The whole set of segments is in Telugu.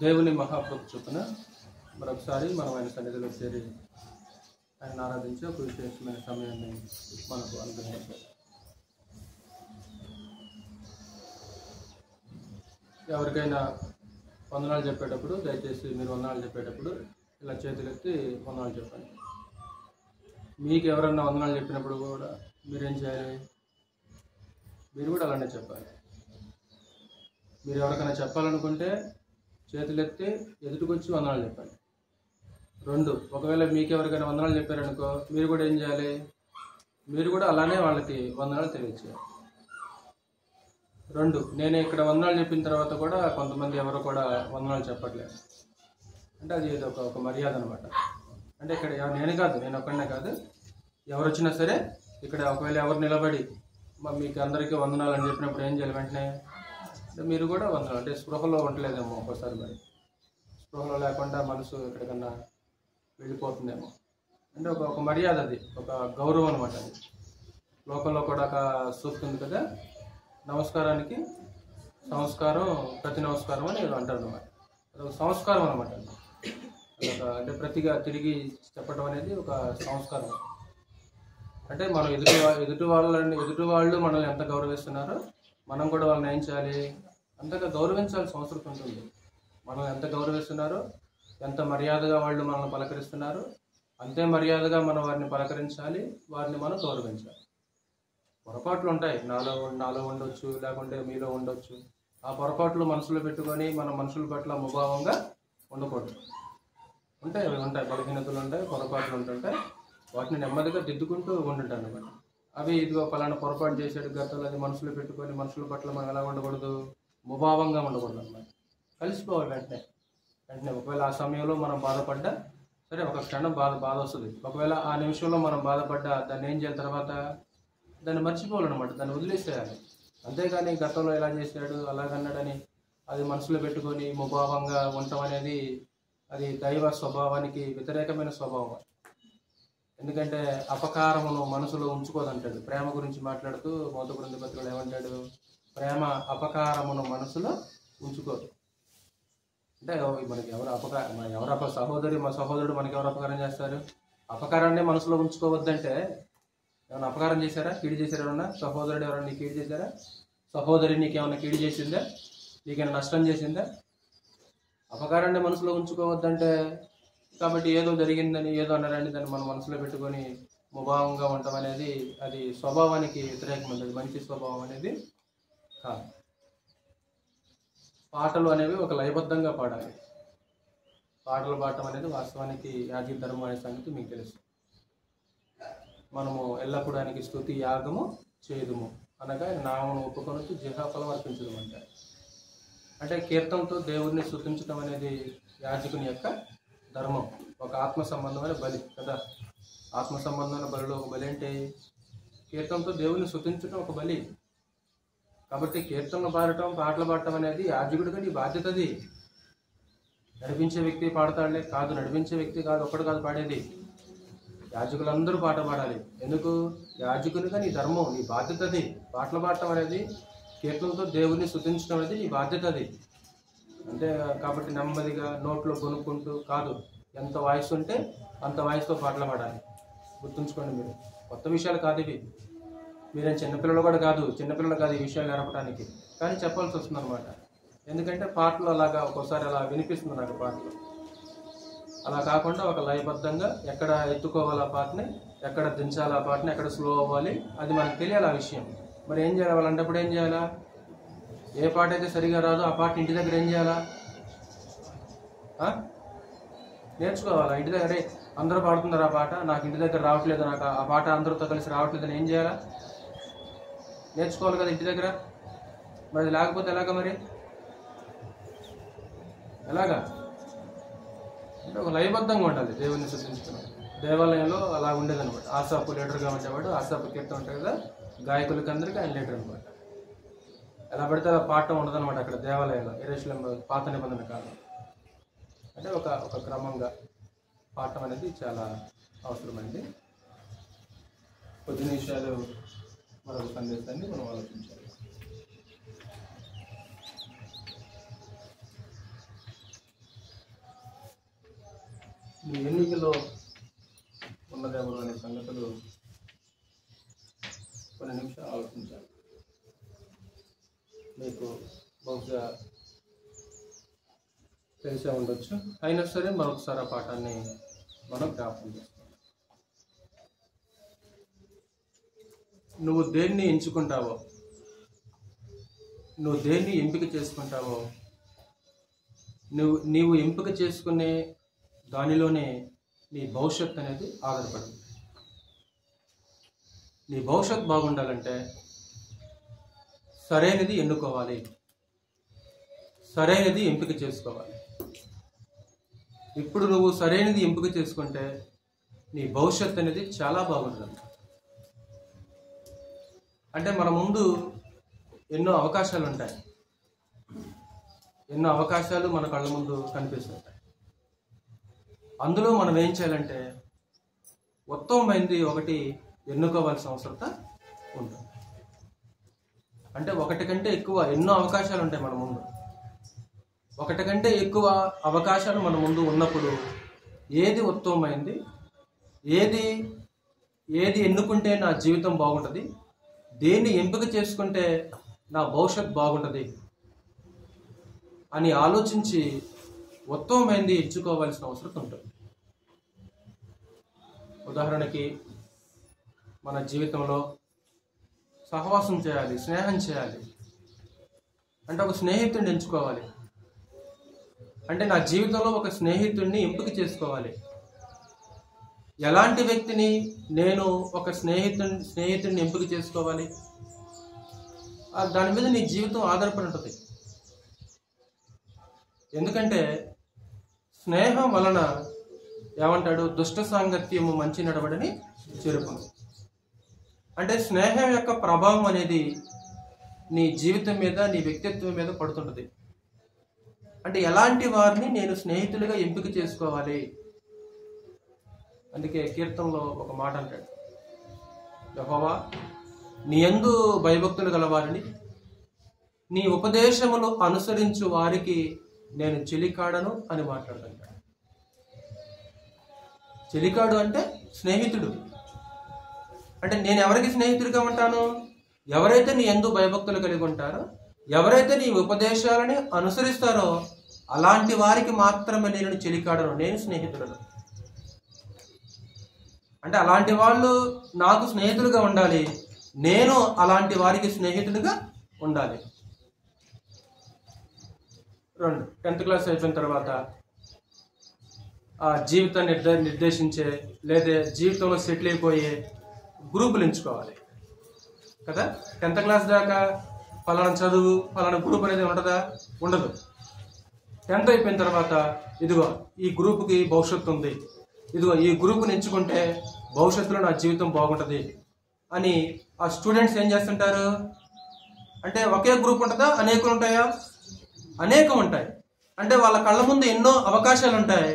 దేవుని మహాకృప చొప్పున మరొకసారి మనం ఆయన సన్నిధిలో చేరి ఆయన ఆరాధించి ఒక విశేషమైన సమయాన్ని మనకు అనుగ్రహించారు. ఎవరికైనా వందనాలు చెప్పేటప్పుడు దయచేసి మీరు వందనాలు చెప్పేటప్పుడు ఇలా చేతులెత్తి వందనాలు చెప్పండి. మీకు ఎవరన్నా వందనాలు చెప్పినప్పుడు కూడా మీరేం చేయాలి? మీరు కూడా అలానే చెప్పాలి. మీరు ఎవరికైనా చెప్పాలనుకుంటే చేతులెత్తి ఎదుటికొచ్చి వందనాలు చెప్పండి. 2, ఒకవేళ మీకు ఎవరికైనా వందనాలు చెప్పారనుకో, మీరు కూడా ఏం చేయాలి? మీరు కూడా అలానే వాళ్ళకి వందనాలు తెలియజేయాలి. 2, నేను ఇక్కడ వందనాలు చెప్పిన తర్వాత కూడా కొంతమంది ఎవరు కూడా వందనాలు చెప్పట్లేదు అంటే అది ఏదో ఒక మర్యాద అనమాట. అంటే ఇక్కడ నేను కాదు, నేను ఒక్కడనే కాదు, ఎవరు వచ్చినా సరే ఇక్కడ ఒకవేళ ఎవరు నిలబడి మీకు అందరికీ వందనాలు అని చెప్పినప్పుడు ఏం చేయాలి? వెంటనే మీరు కూడా వందనాలు. అంటే స్పృహలో ఉండలేదేమో ఒక్కోసారి, మరి స్పృహలో లేకుండా మనసు ఎక్కడికన్నా వెళ్ళిపోతుందేమో. అంటే ఒక మర్యాద, అది ఒక గౌరవం అనమాట. అది లోకంలో కూడా ఒక సూక్తి ఉంది కదా, నమస్కారానికి సంస్కారం ప్రతి నమస్కారం అని అంటారు అనమాట. అదొక సంస్కారం అనమాట. అంటే ప్రతిగా తిరిగి చెప్పడం అనేది ఒక సంస్కారం. అంటే మనం ఎదుటి వాళ్ళు మనల్ని ఎంత గౌరవిస్తున్నారో మనం కూడా వాళ్ళని ఏం చేయాలి? అంతగా గౌరవించాల్సిన అవసరం ఉంటుంది. మనం ఎంత గౌరవిస్తున్నారో, ఎంత మర్యాదగా వాళ్ళు మనల్ని పలకరిస్తున్నారు, అంతే మర్యాదగా మనం వారిని పలకరించాలి, వారిని మనం గౌరవించాలి. పొరపాట్లు ఉంటాయి, నాలో ఉండొచ్చు, లేకుంటే మీలో ఉండొచ్చు. ఆ పొరపాట్లు మనసులో పెట్టుకొని మనం మనుషుల పట్ల ముభావంగా ఉండకూడదు. ఉంటాయి బలహీనతలు ఉంటాయి, పొరపాట్లు ఉంటుంటాయి. వాటిని నెమ్మదిగా దిద్దుకుంటూ ఉంటుంటాను అనమాట. అవి ఇదిగో పలానా పొరపాటు చేసాడు గతంలో, అది మనసులో పెట్టుకొని మనుషుల పట్ల మనం ఎలా ఉండకూడదు? ముభావంగా ఉండకూడదు అనమాట. కలిసిపోవాలి వెంటనే. ఒకవేళ ఆ సమయంలో మనం బాధపడ్డా సరే, ఒక క్షణం బాధ వస్తుంది. ఒకవేళ ఆ నిమిషంలో మనం బాధపడ్డా దాన్ని ఏం చేయాలి? తర్వాత దాన్ని మర్చిపోవాలన్నమాట, దాన్ని వదిలేసేయాలి. అంతేగాని గతంలో ఎలా చేశాడు అలాగన్నాడని అది మనసులో పెట్టుకొని ముభావంగా ఉండటం అనేది అది దైవ స్వభావానికి వ్యతిరేకమైన స్వభావం. ఎందుకంటే అపకారమును మనసులో ఉంచుకోదంటాడు. ప్రేమ గురించి మాట్లాడుతూ మొదటి గ్రంథ పత్రికలో ఏమంటాడు? ప్రేమ అపకారమును మనసులో ఉంచుకోదు. అంటే మనకి ఎవరు సహోదరుడు మనకి ఎవరు అపకారం చేస్తారు? అపకారాన్ని మనసులో ఉంచుకోవద్దంటే ఏమైనా అపకారం చేశారా? కీడు చేశారా? ఏమన్నా సహోదరుడు ఎవరైనా నీకు కీడు చేశారా? సహోదరి నీకేమైనా కీడు చేసిందా? నీకేమైనా నష్టం చేసిందా? అపకారాన్ని మనసులో ఉంచుకోవద్దంటే, కాబట్టి ఏదో జరిగిందని, ఏదో అన్నారని దాన్ని మనం మనసులో పెట్టుకొని ముభావంగా ఉండటం అనేది అది స్వభావానికి వ్యతిరేకమైనది, మంచి స్వభావం అనేది కాదు. పాటలు అనేవి ఒక లయబద్ధంగా పాడాలి. పాటలు పాడటం అనేది వాస్తవానికి యాజక ధర్మం అనే సంగతి మీకు తెలుసు. మనము ఎల్లప్పుడూ ఆయనకి స్తుతి యాగము చేదుము అనగా నామను ఒప్పుకొనొచ్చు జిహ్వాఫలం అర్పించడం అంటారు. అంటే కీర్తనతో దేవుడిని స్తుతించడం అనేది యాజకుని యొక్క ధర్మం. ఒక ఆత్మ సంబంధమైన బలి కదా. ఆత్మ సంబంధమైన బలిలో ఒక బలి అంటే కీర్తనతో దేవుడిని స్తుతించడం ఒక బలి. కాబట్టి కీర్తనలు పాడటం, పాటలు పాడటం అనేది యాజకుడిగా నీ బాధ్యతది. నడిపించే వ్యక్తి పాడతాడులే కాదు, నడిపించే వ్యక్తి కాదు, ఒక్కడు కాదు పాడేది. యాజకులందరూ పాట పాడాలి. ఎందుకు? యాజకునిగా నీ ధర్మం, నీ బాధ్యత అది. పాటలు పాడటం అనేది, కీర్తనలతో దేవుడిని స్తుతించడం అనేది నీ బాధ్యత అది. అంతే. కాబట్టి నెమ్మదిగా నోట్లో కొనుక్కుంటూ కాదు, ఎంత వాయిస్ ఉంటే అంత వాయిస్తో పాటలు పాడాలి. గుర్తుంచుకోండి. మీరు కొత్త విషయాలు కాదు ఇవి. మీరేం చిన్నపిల్లలు కూడా కాదు, చిన్నపిల్లలు కాదు ఈ విషయాలు నేర్పడానికి. కానీ చెప్పాల్సి వస్తుంది అనమాట. ఎందుకంటే పాటలు అలాగా ఒక్కోసారి అలా వినిపిస్తుంది నాకు పాటలు. అలా కాకుండా ఒక లయబద్ధంగా ఎక్కడ ఎత్తుకోవాలి ఆ పాటని, ఎక్కడ దించాలి ఆ పాటని, ఎక్కడ స్లో అవ్వాలి, అది మనకు తెలియాలి ఆ విషయం. మరి ఏం చేయాలి? వాళ్ళంటప్పుడు ఏం చేయాలా? ఏ పాట అయితే సరిగా రాదో ఆ పాట ఇంటి దగ్గర ఏం చేయాలా? నేర్చుకోవాలా ఇంటి దగ్గర. అందరూ పాడుతున్నారు ఆ పాట, నాకు ఇంటి దగ్గర రావట్లేదు, నాకు ఆ పాట అందరితో కలిసి రావట్లేదని ఏం చేయాలా? నేర్చుకోవాలి కదా ఇంటి దగ్గర. మరి లేకపోతే ఎలాగా? మరి ఎలాగా? అంటే ఒక లయబద్ధంగా ఉండాలి దేవుడిని స్తుతించడం. దేవాలయంలో అలా ఉండేదన్నమాట. ఆసాపు లీడర్గా ఉండేవాడు. ఆసాపు కీర్తన ఉంటాయి కదా, గాయకులకి అందరికీ ఆయన లీడర్ అనమాట. ఎలా పడితే అలా పాడటం ఉండదన్నమాట అక్కడ దేవాలయంలో. యెరూషలేము పాత నిబంధన కాలం. అంటే ఒక క్రమంగా పాడటం అనేది చాలా అవసరమైంది. కొద్ది నిమిషాలు మరొక సందేశాన్ని మనం ఆలోచించాలి. మీ ఎన్నికలో ఉన్నదేమో అనే సంగతులు కొన్ని నిమిషాలు ఆలోచించాలి. మీకు బహుశా తెలిసే ఉండొచ్చు, అయినా సరే మరొకసారి ఆ పాఠాన్ని మనం జ్ఞాపకం చేస్తాం. నువ్వు దేన్ని ఎంచుకుంటావో, నువ్వు దేన్ని ఎంపిక చేసుకుంటావో, నీవు ఎంపిక చేసుకునే దానిలోనే నీ భవిష్యత్తు అనేది ఆధారపడింది. నీ భవిష్యత్తు బాగుండాలంటే సరైనది ఎన్నుకోవాలి, సరైనది ఎంపిక చేసుకోవాలి. ఇప్పుడు నువ్వు సరైనది ఎంపిక చేసుకుంటే నీ భవిష్యత్తు అనేది చాలా బాగుంటుంది. అంటే మన ముందు ఎన్నో అవకాశాలు ఉంటాయి, ఎన్నో అవకాశాలు మన కళ్ళ ముందు కనిపిస్తుంటాయి. అందులో మనం ఏం చేయాలంటే ఉత్తమమైనది ఒకటి ఎన్నుకోవాల్సిన అవసరం ఉంటుంది. అంటే ఒకటి కంటే ఎక్కువ ఎన్నో అవకాశాలు ఉంటాయి మన ముందు. ఒకటి కంటే ఎక్కువ అవకాశాలు మన ముందు ఉన్నప్పుడు ఏది ఉత్తమమైంది, ఏది ఎన్నుకుంటే నా జీవితం బాగుంటుంది, దేన్ని ఎంపిక చేసుకుంటే నా భవిష్యత్తు బాగుంటుంది అని ఆలోచించి ఉత్తమమైనది ఎంచుకోవాల్సిన అవసరం ఉంటుంది. ఉదాహరణకి మన జీవితంలో సహవాసం చేయాలి, స్నేహం చేయాలి అంటే ఒక స్నేహితుడిని ఎంచుకోవాలి. అంటే నా జీవితంలో ఒక స్నేహితుడిని ఎంపిక చేసుకోవాలి. ఎలాంటి వ్యక్తిని నేను ఒక స్నేహితుడిని ఎంపిక చేసుకోవాలి, దాని మీద నీ జీవితం ఆధారపడి ఉంటుంది. ఎందుకంటే స్నేహం వలన ఏమంటాడు, దుష్ట సాంగత్యము మంచి నడవడని చెరుపును. అంటే స్నేహం యొక్క ప్రభావం అనేది నీ జీవితం మీద, నీ వ్యక్తిత్వం మీద పడుతుంటుంది. అంటే ఎలాంటి వారిని నేను స్నేహితులుగా ఎంపిక చేసుకోవాలి. అందుకే కీర్తనలో ఒక మాట అంటాడు, యెహోవా నీ యందు భయభక్తులు గలవారిని, నీ ఉపదేశములు అనుసరించు వారికి నేను చెలికాడను అని మాట్లాడుతాడు. చెలికాడు అంటే స్నేహితుడు. అంటే నేను ఎవరికి స్నేహితుడిగా ఉంటాను? ఎవరైతే నీ యందు భయభక్తులు కలిగి ఉంటారో, ఎవరైతే నీ ఉపదేశాలని అనుసరిస్తారో అలాంటి వారికి మాత్రమే నేను చెలికాడను, నేను స్నేహితుడను. అంటే అలాంటి వాళ్ళు నాకు స్నేహితులుగా ఉండాలి, నేను అలాంటి వారికి స్నేహితుడిగా ఉండాలి. 10th క్లాస్ అయిపోయిన తర్వాత ఆ జీవితాన్ని నిర్దేశించే లేదా జీవితంలో సెటిల్ అయిపోయే గ్రూపులు ఎంచుకోవాలి కదా. 10th క్లాస్ దాకా ఫలానా చదువు, ఫలానా గ్రూప్ అనేది ఉంటుందా? ఉండదు. 10th అయిపోయిన తర్వాత ఇదిగో ఈ గ్రూప్కి భవిష్యత్తు ఉంది, ఇదిగో ఈ గ్రూప్ని ఎంచుకుంటే భవిష్యత్తులో నా జీవితం బాగుంటుంది అని ఆ స్టూడెంట్స్ ఏం చేస్తుంటారు అంటే, ఒకే గ్రూప్ ఉంటుందా, అనేకలు ఉంటాయా? అనేకం ఉంటాయి. అంటే వాళ్ళ కళ్ళ ముందు ఎన్నో అవకాశాలు ఉంటాయి.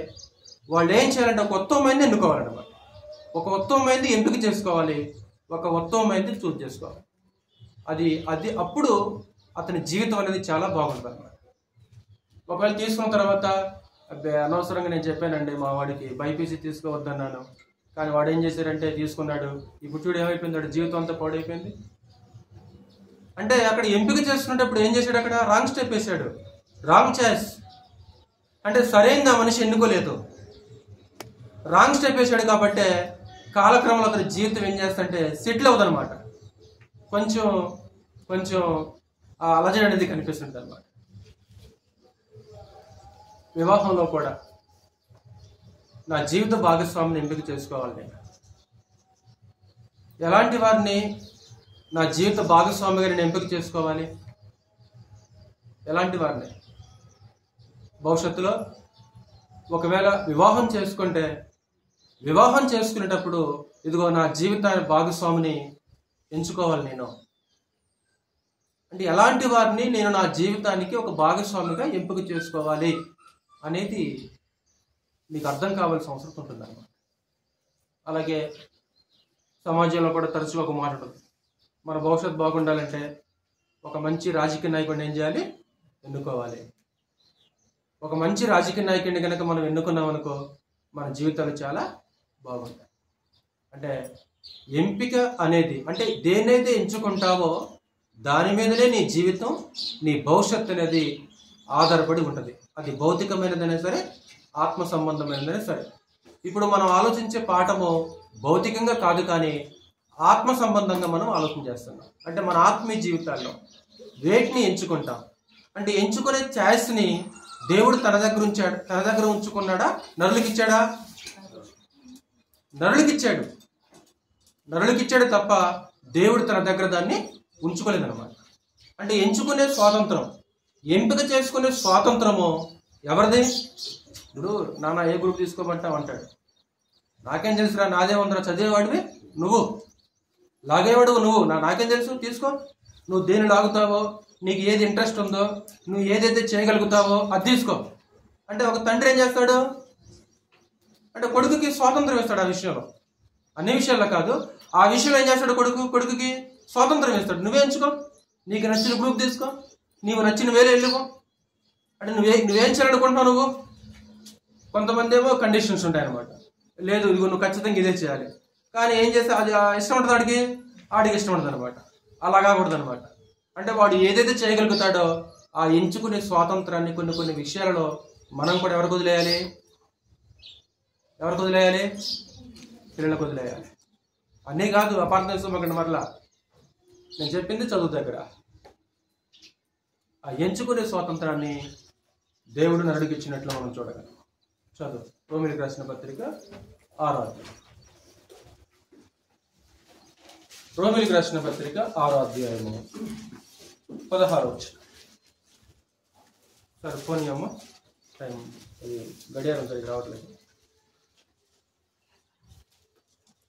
వాళ్ళు ఏం చేయాలంటే ఒక ఉత్తమమైనది ఎన్నుకోవాలన్నమాట. ఒక ఉత్తమమైనది ఎంపిక చేసుకోవాలి, ఒక ఉత్తమమైనది చూస్ చేసుకోవాలి. అది అప్పుడు అతని జీవితం అనేది చాలా బాగుంటుంది అన్నమాట. ఒకవేళ తీసుకున్న తర్వాత అనవసరంగా నేను చెప్పానండి మా వాడికి బైపీసీ తీసుకోవద్దన్నాను, కానీ వాడు ఏం చేశారంటే తీసుకున్నాడు. ఇప్పుడు చూడు ఏమైపోయింది, వాడు జీవితం అంతా పాడైపోయింది. అంటే అక్కడ ఎంపిక చేసుకునేటప్పుడు ఏం చేశాడు, అక్కడ రాంగ్ స్టెప్ వేసాడు, రాంగ్ చాయిస్. అంటే సరైన మనిషి ఎన్నుకోలేదు, రాంగ్ స్టెప్ వేసాడు. కాబట్టి కాలక్రమంలో అతని జీవితం ఏం చేస్తుంటే సెటిల్ అవుతుందన్నమాట. కొంచెం అలజడి అనేది కనిపిస్తుంది అన్నమాట. వివాహంలో కూడా నా జీవిత భాగస్వామిని ఎంపిక చేసుకోవాలి. నేను ఎలాంటి వారిని నా జీవిత భాగస్వామిగా నేను ఎంపిక చేసుకోవాలి? ఎలాంటి వారిని? భవిష్యత్తులో ఒకవేళ వివాహం చేసుకుంటే, వివాహం చేసుకునేటప్పుడు ఇదిగో నా జీవిత భాగస్వామిని ఎంచుకోవాలి నేను. అంటే ఎలాంటి వారిని నేను నా జీవితానికి ఒక భాగస్వామిగా ఎంపిక చేసుకోవాలి అనేది మీకు అర్థం కావాల్సిన అవసరం ఉంటుంది అన్నమాట. అలాగే సమాజంలో కూడా తరచుగా ఒక మాట ఉంటుంది, మన భవిష్యత్తు బాగుండాలంటే ఒక మంచి రాజకీయ నాయకుడిని ఏం చేయాలి? ఎన్నుకోవాలి. ఒక మంచి రాజకీయ నాయకుడిని కనుక మనం ఎన్నుకున్నాం అనుకో, మన జీవితాలు చాలా బాగుంటాయి. అంటే ఎంపిక అనేది, అంటే దేన్నైతే ఎంచుకుంటావో దాని మీదనే నీ జీవితం, నీ భవిష్యత్తు అనేది ఆధారపడి ఉంటుంది. అది భౌతికమైనదైనా సరే, ఆత్మ సంబంధమైనదైనా సరే. ఇప్పుడు మనం ఆలోచించే పాఠము భౌతికంగా కాదు, కానీ ఆత్మ సంబంధంగా మనం ఆలోచన చేస్తున్నాం. అంటే మన ఆత్మీయ జీవితాల్లో వేటిని ఎంచుకుంటాం అంటే, ఎంచుకునే ఛాయిస్ని దేవుడు తన దగ్గర ఉంచుకున్నాడా? నరులకిచ్చాడా? నరులకిచ్చాడు తప్ప దేవుడు తన దగ్గర దాన్ని ఉంచుకోలేదన్నమాట. అంటే ఎంచుకునే స్వాతంత్రం, ఎంపిక చేసుకునే స్వాతంత్రము ఎవరిది? ఇప్పుడు నాన్న ఏ గ్రూప్ తీసుకోమంటావు అంటాడు. నాకేం తెలుసురా, నాదే ఉందిరా, చదివేవాడివి నువ్వు, లాగేవాడు నువ్వు, నాకేం తెలుసు, తీసుకో. నువ్వు దేని లాగుతావో, నీకు ఏది ఇంట్రెస్ట్ ఉందో, నువ్వు ఏదైతే చేయగలుగుతావో అది తీసుకో అంటే ఒక తండ్రి ఏం చేస్తాడు అంటే కొడుకుకి స్వాతంత్రం ఇస్తాడు. ఆ విషయంలో, అన్ని విషయాల్లో కాదు, ఆ విషయంలో ఏం చేస్తాడు? కొడుకుకి స్వాతంత్రం ఇస్తాడు. నువ్వే ఎంచుకో, నీకు నచ్చిన గ్రూప్ తీసుకో, నీవు నచ్చిన వేరే వెళ్ళుకో అంటే నువ్వేం చేయాలనుకుంటున్నావు నువ్వు. కొంతమంది ఏమో కండిషన్స్ ఉంటాయన్నమాట. లేదు ఇదిగో నువ్వు ఖచ్చితంగా ఇదే చేయాలి, కానీ ఏం చేస్తే అది ఇష్టం ఉంటుంది ఆడికి ఇష్టం ఉంటుంది అనమాట. అలా కాకూడదు అనమాట. అంటే వాడు ఏదైతే చేయగలుగుతాడో ఆ ఎంచుకునే స్వాతంత్రాన్ని కొన్ని విషయాలలో మనం కూడా ఎవరికి వదిలేయాలి? పిల్లలకు వదిలేయాలి. అన్నీ కాదు, అపార్థం చేసుకోకండి. మరలా నేను చెప్పింది చదువు దగ్గర. ఆ ఎంచుకునే స్వాతంత్రాన్ని దేవుడు నరుడికి ఇచ్చినట్లు మనం చూడగలం. చదువు రోమీయులకు రాసిన పత్రిక 6వ అధ్యాయం. రోమీయులకు రాసిన పత్రిక 6వ అధ్యాయము 16వ వచనం. సరే ఫోన్ అమ్మ, టైం గడియారం సరిగ్గా రావట్లేదు.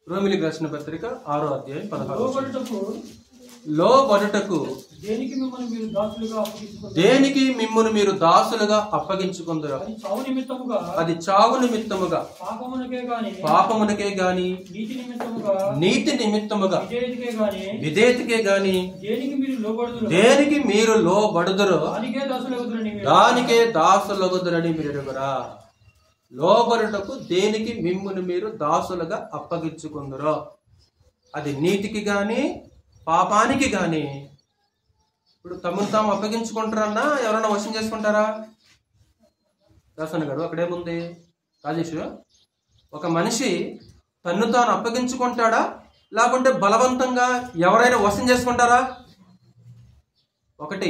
రోమీయులకు రాసిన పత్రిక 6వ అధ్యాయం 16వ వచనం. లోబడుటకు దేనికి మిమ్మును మీరు దాసులుగా అప్పగించుకుందురు, అది చావు నిమిత్తముగా, పాపమునకే గాని, నీతి నిమిత్తముగా, విధేయతకే గాని దేనికి మీరు లోబడుదురో దానికే దాసులగుదురని మీరు ఎరుగురా. లోబడుటకు దేనికి మిమ్మును మీరు దాసులుగా అప్పగించుకుందురో, అది నీతికి గాని పాపానికి గాని. ఇప్పుడు తమను తాము అప్పగించుకుంటారన్నా ఎవరన్నా వశం చేసుకుంటారా? దాసన్న గారు అక్కడేముంది? రాజేష్, ఒక మనిషి తన్ను తాను అప్పగించుకుంటాడా, లేకుంటే బలవంతంగా ఎవరైనా వశం చేసుకుంటారా? ఒకటి,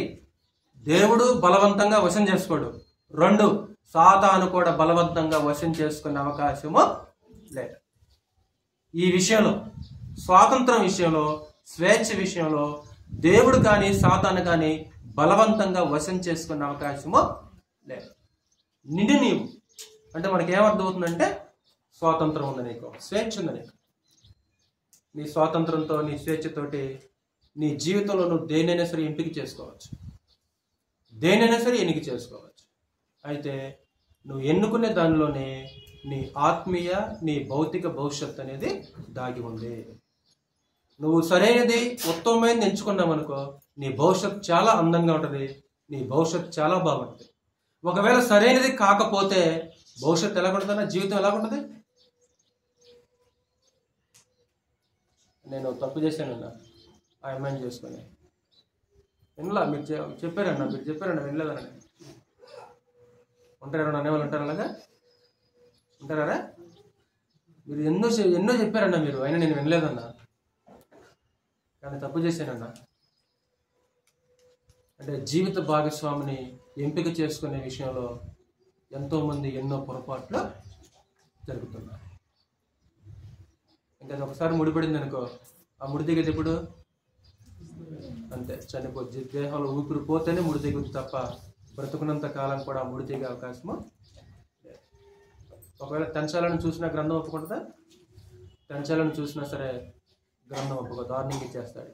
దేవుడు బలవంతంగా వశం చేసుకోడు. 2, సాతాను కూడా బలవంతంగా వశం చేసుకునే అవకాశము లేదు. ఈ విషయంలో, స్వాతంత్రం విషయంలో, స్వేచ్ఛ విషయంలో దేవుడు కానీ సాతాను కానీ బలవంతంగా వశం చేసుకునే అవకాశము లేదు. నీవు అంటే మనకి ఏమర్థమవుతుందంటే, స్వాతంత్రం ఉంది నీకు, స్వేచ్ఛ ఉంది నీకు. నీ స్వాతంత్రంతో, నీ స్వేచ్ఛతోటి నీ జీవితంలో నువ్వు దేనైనా సరే ఎంపిక చేసుకోవచ్చు, అయితే నువ్వు ఎన్నుకునే దానిలోనే నీ ఆత్మీయ, నీ భౌతిక భవిష్యత్తు అనేది దాగి ఉంది. నువ్వు సరైనది, ఉత్తమమైనది ఎంచుకున్నావు అనుకో, నీ భవిష్యత్తు చాలా అందంగా ఉంటుంది, నీ భవిష్యత్తు చాలా బాగుంటుంది. ఒకవేళ సరైనది కాకపోతే భవిష్యత్తు ఎలా ఉంటుందన్నా, జీవితం ఎలా ఉంటుంది? నేను తప్పు చేశానన్నా ఆ అమ్మాయిని చేసుకొని, వినలా? మీరు చెప్పారన్నా వినలేదన్నా. ఉంటారా అనేవాళ్ళు ఉంటారు? అలాగా ఉంటారా? మీరు ఎన్నో చెప్పారన్నా మీరు, అయినా నేను వినలేదన్నా, కానీ తప్పు చేశానన్నా. అంటే జీవిత భాగస్వామిని ఎంపిక చేసుకునే విషయంలో ఎంతోమంది ఎన్నో పొరపాట్లు జరుగుతున్నారు. ఇంకా అది ఒకసారి ముడిపడింది అనుకో, ఆ ముడి దిగేది ఎప్పుడు? అంతే, చనిపోద్ది. దేహంలో ఊపిరి పోతేనే ముడి దిగుద్ది తప్ప బ్రతుకున్నంత కాలం కూడా ఆ ముడి దిగే అవకాశము లేదు. ఒకవేళ తెంచాలను చూసినా గ్రంథం ఒప్పుకుంటుందా? తెంచాలను చూసినా సరే గ్రంథం ఒప్పుకో, దారుణంగా ఇచ్చేస్తాడు.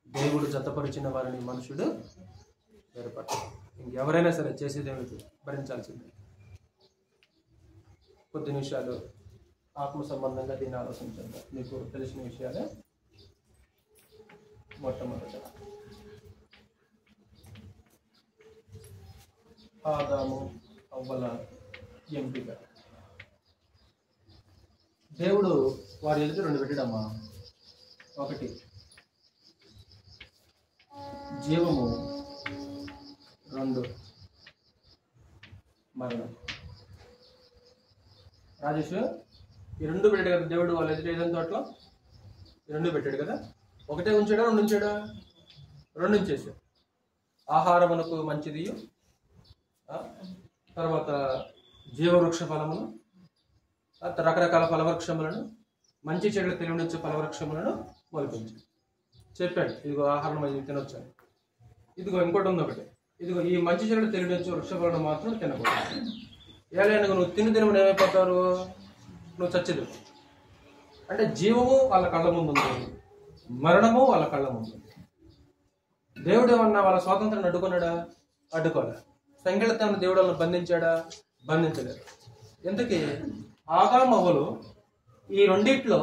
దేవుడు జతపరిచిన వారిని మనుషుడు వేరుపడతాడు. ఇంకెవరైనా సరే చేసేదేమిటి భరించాల్సిందే. కొద్ది నిమిషాలు ఆత్మ సంబంధంగా దీన్ని ఆలోచించండి. మీకు తెలిసిన విషయాలే. మొట్టమొదట ఆదాము అవ్వల ఎంపిక. దేవుడు వారి ఎదుట రెండు పెట్టాడమ్మా. ఒకటి జీవము, రెండు మరణం. రాజేష్, ఈ రెండు పెట్టాడు కదా దేవుడు వాళ్ళ ఎదుట ఏదైనా తోటలో, ఈ రెండు పెట్టాడు కదా. ఒకటే ఉంచాడా, రెండు ఉంచాడా? రెండు ఉంచేసాడు. ఆహారమునకు మంచిది, తర్వాత జీవవృక్ష ఫలమును, రకరకాల ఫలవృక్షములను, మంచి చెడులు తెలియనిచ్చే ఫలవృక్షములను మొలిపించాడు. చెప్పాడు ఇదిగో ఆహారం ఇది తినొచ్చాను. ఇదిగో ఇంకోటి ఉంది ఒకటి, ఇదిగో ఈ మంచి చెడులు తెలియనిచ్చే వృక్ష ఫలను మాత్రం తినకూడదు. ఏలైనా నువ్వు తిను ఏమైపోతారు, నువ్వు చచ్చేది. అంటే జీవము వాళ్ళ కళ్ళ ముందు ఉంది, మరణము వాళ్ళ కళ్ళ ముందు. దేవుడు ఏమన్నా వాళ్ళ స్వాతంత్రాన్ని అడ్డుకున్నాడా? అడ్డుకోలే. సంఖ్యలతో దేవుడు వాళ్ళని బంధించాడా? బంధించలేదు. ఎందుకు? ఆదాము అవ్వలు ఈ రెండిట్లో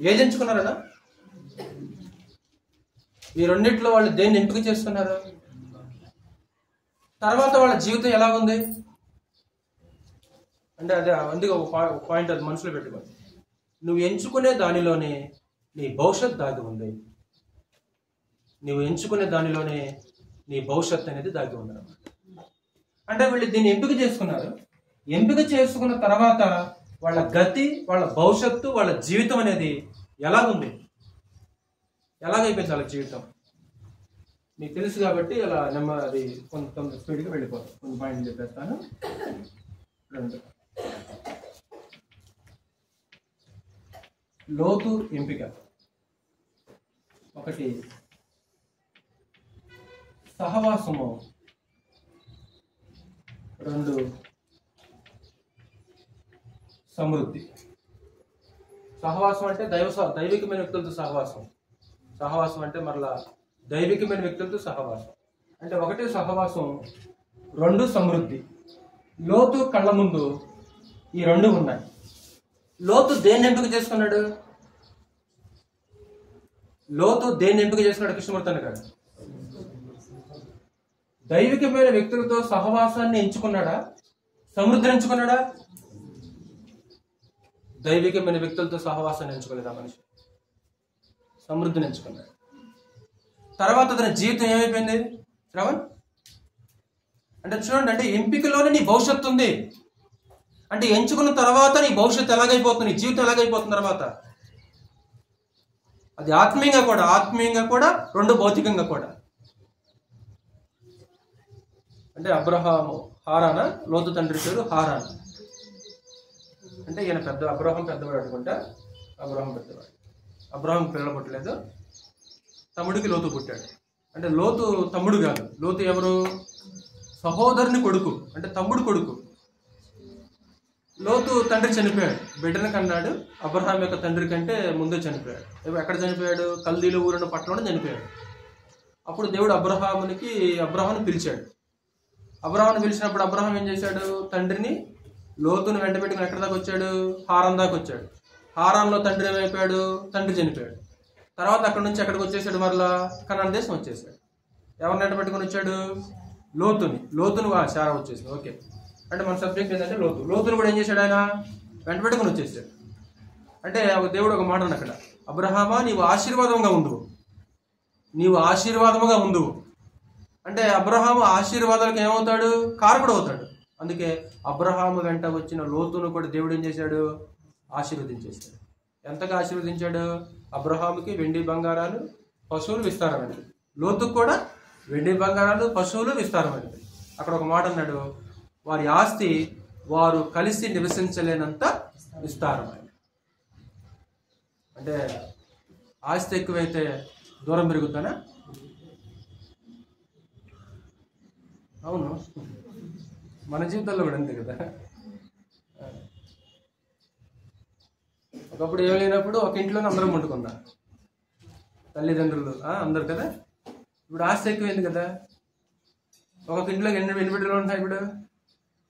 ఏది ఎంచుకున్నారనా? ఈ రెండిట్లో వాళ్ళు దేన్ని ఎంపిక చేసుకున్నారు? తర్వాత వాళ్ళ జీవితం ఎలా ఉంది అంటే అదే అందుకే ఒక పాయింట్ అది మనసులో పెట్టుకోండి. నువ్వు ఎంచుకునే దానిలోనే నీ భవిష్యత్ దాగి ఉంది. నువ్వు ఎంచుకునే దానిలోనే నీ భవిష్యత్ అనేది దాగి ఉంది అన్నమాట. అంటే వీళ్ళు దీన్ని ఎంపిక చేసుకున్నారు. ఎంపిక చేసుకున్న తర్వాత వాళ్ళ గతి, వాళ్ళ భవిష్యత్తు, వాళ్ళ జీవితం అనేది ఎలాగుంది, ఎలాగైపోయింది వాళ్ళ జీవితం మీకు తెలుసు కాబట్టి అలా నెమ్మది కొంత స్పీడ్గా వెళ్ళిపోతాం. కొన్ని పాయింట్లు చెప్పేస్తాను. రెండు, లోతు ఎంపిక. ఒకటి సహవాసము, రెండు సమృద్ధి. సహవాసం అంటే దైవికమైన వ్యక్తులతో సహవాసం. సహవాసం అంటే మరలా దైవికమైన వ్యక్తులతో సహవాసం. అంటే ఒకటి సహవాసం, రెండు సమృద్ధి. లోతు కళ్ళ ముందు ఈ రెండు ఉన్నాయి. లోతు దేన్ని ఎంపిక చేసుకున్నాడు? లోతు దేన్ని ఎంపిక చేసుకున్నాడు? కృష్ణమూర్తి అన్న గారు దైవికమైన వ్యక్తులతో సహవాసాన్ని ఎంచుకున్నాడా? సమృద్ధిని ఎంచుకున్నాడా? దైవికమైన వ్యక్తులతో సహవాసాన్ని ఎంచుకోలేదు ఆ మనిషి, సమృద్ధిని ఎంచుకున్నాడు. తర్వాత తన జీవితం ఏమైపోయింది శ్రవణ్? అంటే చూడండి, అంటే ఎంపికలోనే నీ భవిష్యత్తు ఉంది. అంటే ఎంచుకున్న తర్వాత నీ భవిష్యత్తు ఎలాగైపోతుంది, నీ జీవితం ఎలాగైపోతుంది తర్వాత. అది ఆత్మీయంగా కూడా రెండు భౌతికంగా కూడా. అంటే అబ్రహాము హారానా, లోతు తండ్రి పేరు హారాన్. అంటే ఈయన అబ్రహాం పెద్దవాడు అనుకుంటా. అబ్రహాం పెద్దవాడు. అబ్రహాం పిల్లలు పుట్టలేదు, తమ్ముడికి లోతు పుట్టాడు. అంటే లోతు తమ్ముడు కాదు, లోతు ఎవరు? సహోదరుని కొడుకు, అంటే తమ్ముడు కొడుకు. లోతు తండ్రి చనిపోయాడు, బిడ్డను కన్నాడు. అబ్రహాం యొక్క తండ్రి కంటే ముందే చనిపోయాడు. ఎక్కడ చనిపోయాడు? కల్దీలు ఊరిన పట్టణంలో చనిపోయాడు. అప్పుడు దేవుడు అబ్రహాముని పిలిచాడు. అబ్రహాముని పిలిచినప్పుడు అబ్రహాం ఏం చేశాడు? తండ్రిని లోతుని వెంట పెట్టుకుని ఎక్కడి దాకా వచ్చాడు? హారాన్ దాకా వచ్చాడు. హారాన్లో తండ్రి ఏమైపోయాడు? తండ్రి చనిపోయాడు. తర్వాత అక్కడ నుంచి ఎక్కడికి వచ్చేసాడు? మరలా కనాన్ దేశం వచ్చేసాడు. ఎవరిని వెంట పెట్టుకుని వచ్చాడు? లోతుని శారా వచ్చేసింది. ఓకే, అంటే మన సబ్జెక్ట్ ఏంటంటే లోతుని కూడా ఏం చేశాడు? ఆయన వెంట పెట్టుకుని వచ్చేసాడు. అంటే దేవుడు ఒక మాట అక్కడ, అబ్రహామా నీవు ఆశీర్వాదముగా ఉండువు. అంటే అబ్రహాము ఆశీర్వాదాలకు ఏమవుతాడు? కారకుడు అవుతాడు. అందుకే అబ్రహాము వెంట వచ్చిన లోతును కూడా దేవుడు ఏం చేశాడు? ఆశీర్వదించేశాడు. ఎంతగా ఆశీర్వదించాడు? అబ్రహాముకి వెండి బంగారాలు పశువులు విస్తారమైనది, లోతుకు కూడా వెండి బంగారాలు పశువులు విస్తారమైనది. అక్కడ ఒక మాట అన్నాడు, వారి ఆస్తి వారు కలిసి నివసించలేనంత విస్తారమైనది. అంటే ఆస్తి ఎక్కువైతే దూరం పెరుగుతానా? అవును, మన జీవితంలో కూడా అంతే కదా. ఒకప్పుడు ఏం లేనప్పుడు ఒక ఇంట్లోనే అందరం వండుకుందాం, తల్లిదండ్రులు అందరు కదా. ఇప్పుడు ఆస్తి ఎక్కువైంది కదా. ఒక్కొక్క ఇంట్లోకి ఎన్ని బిడ్డలు ఉంటాయి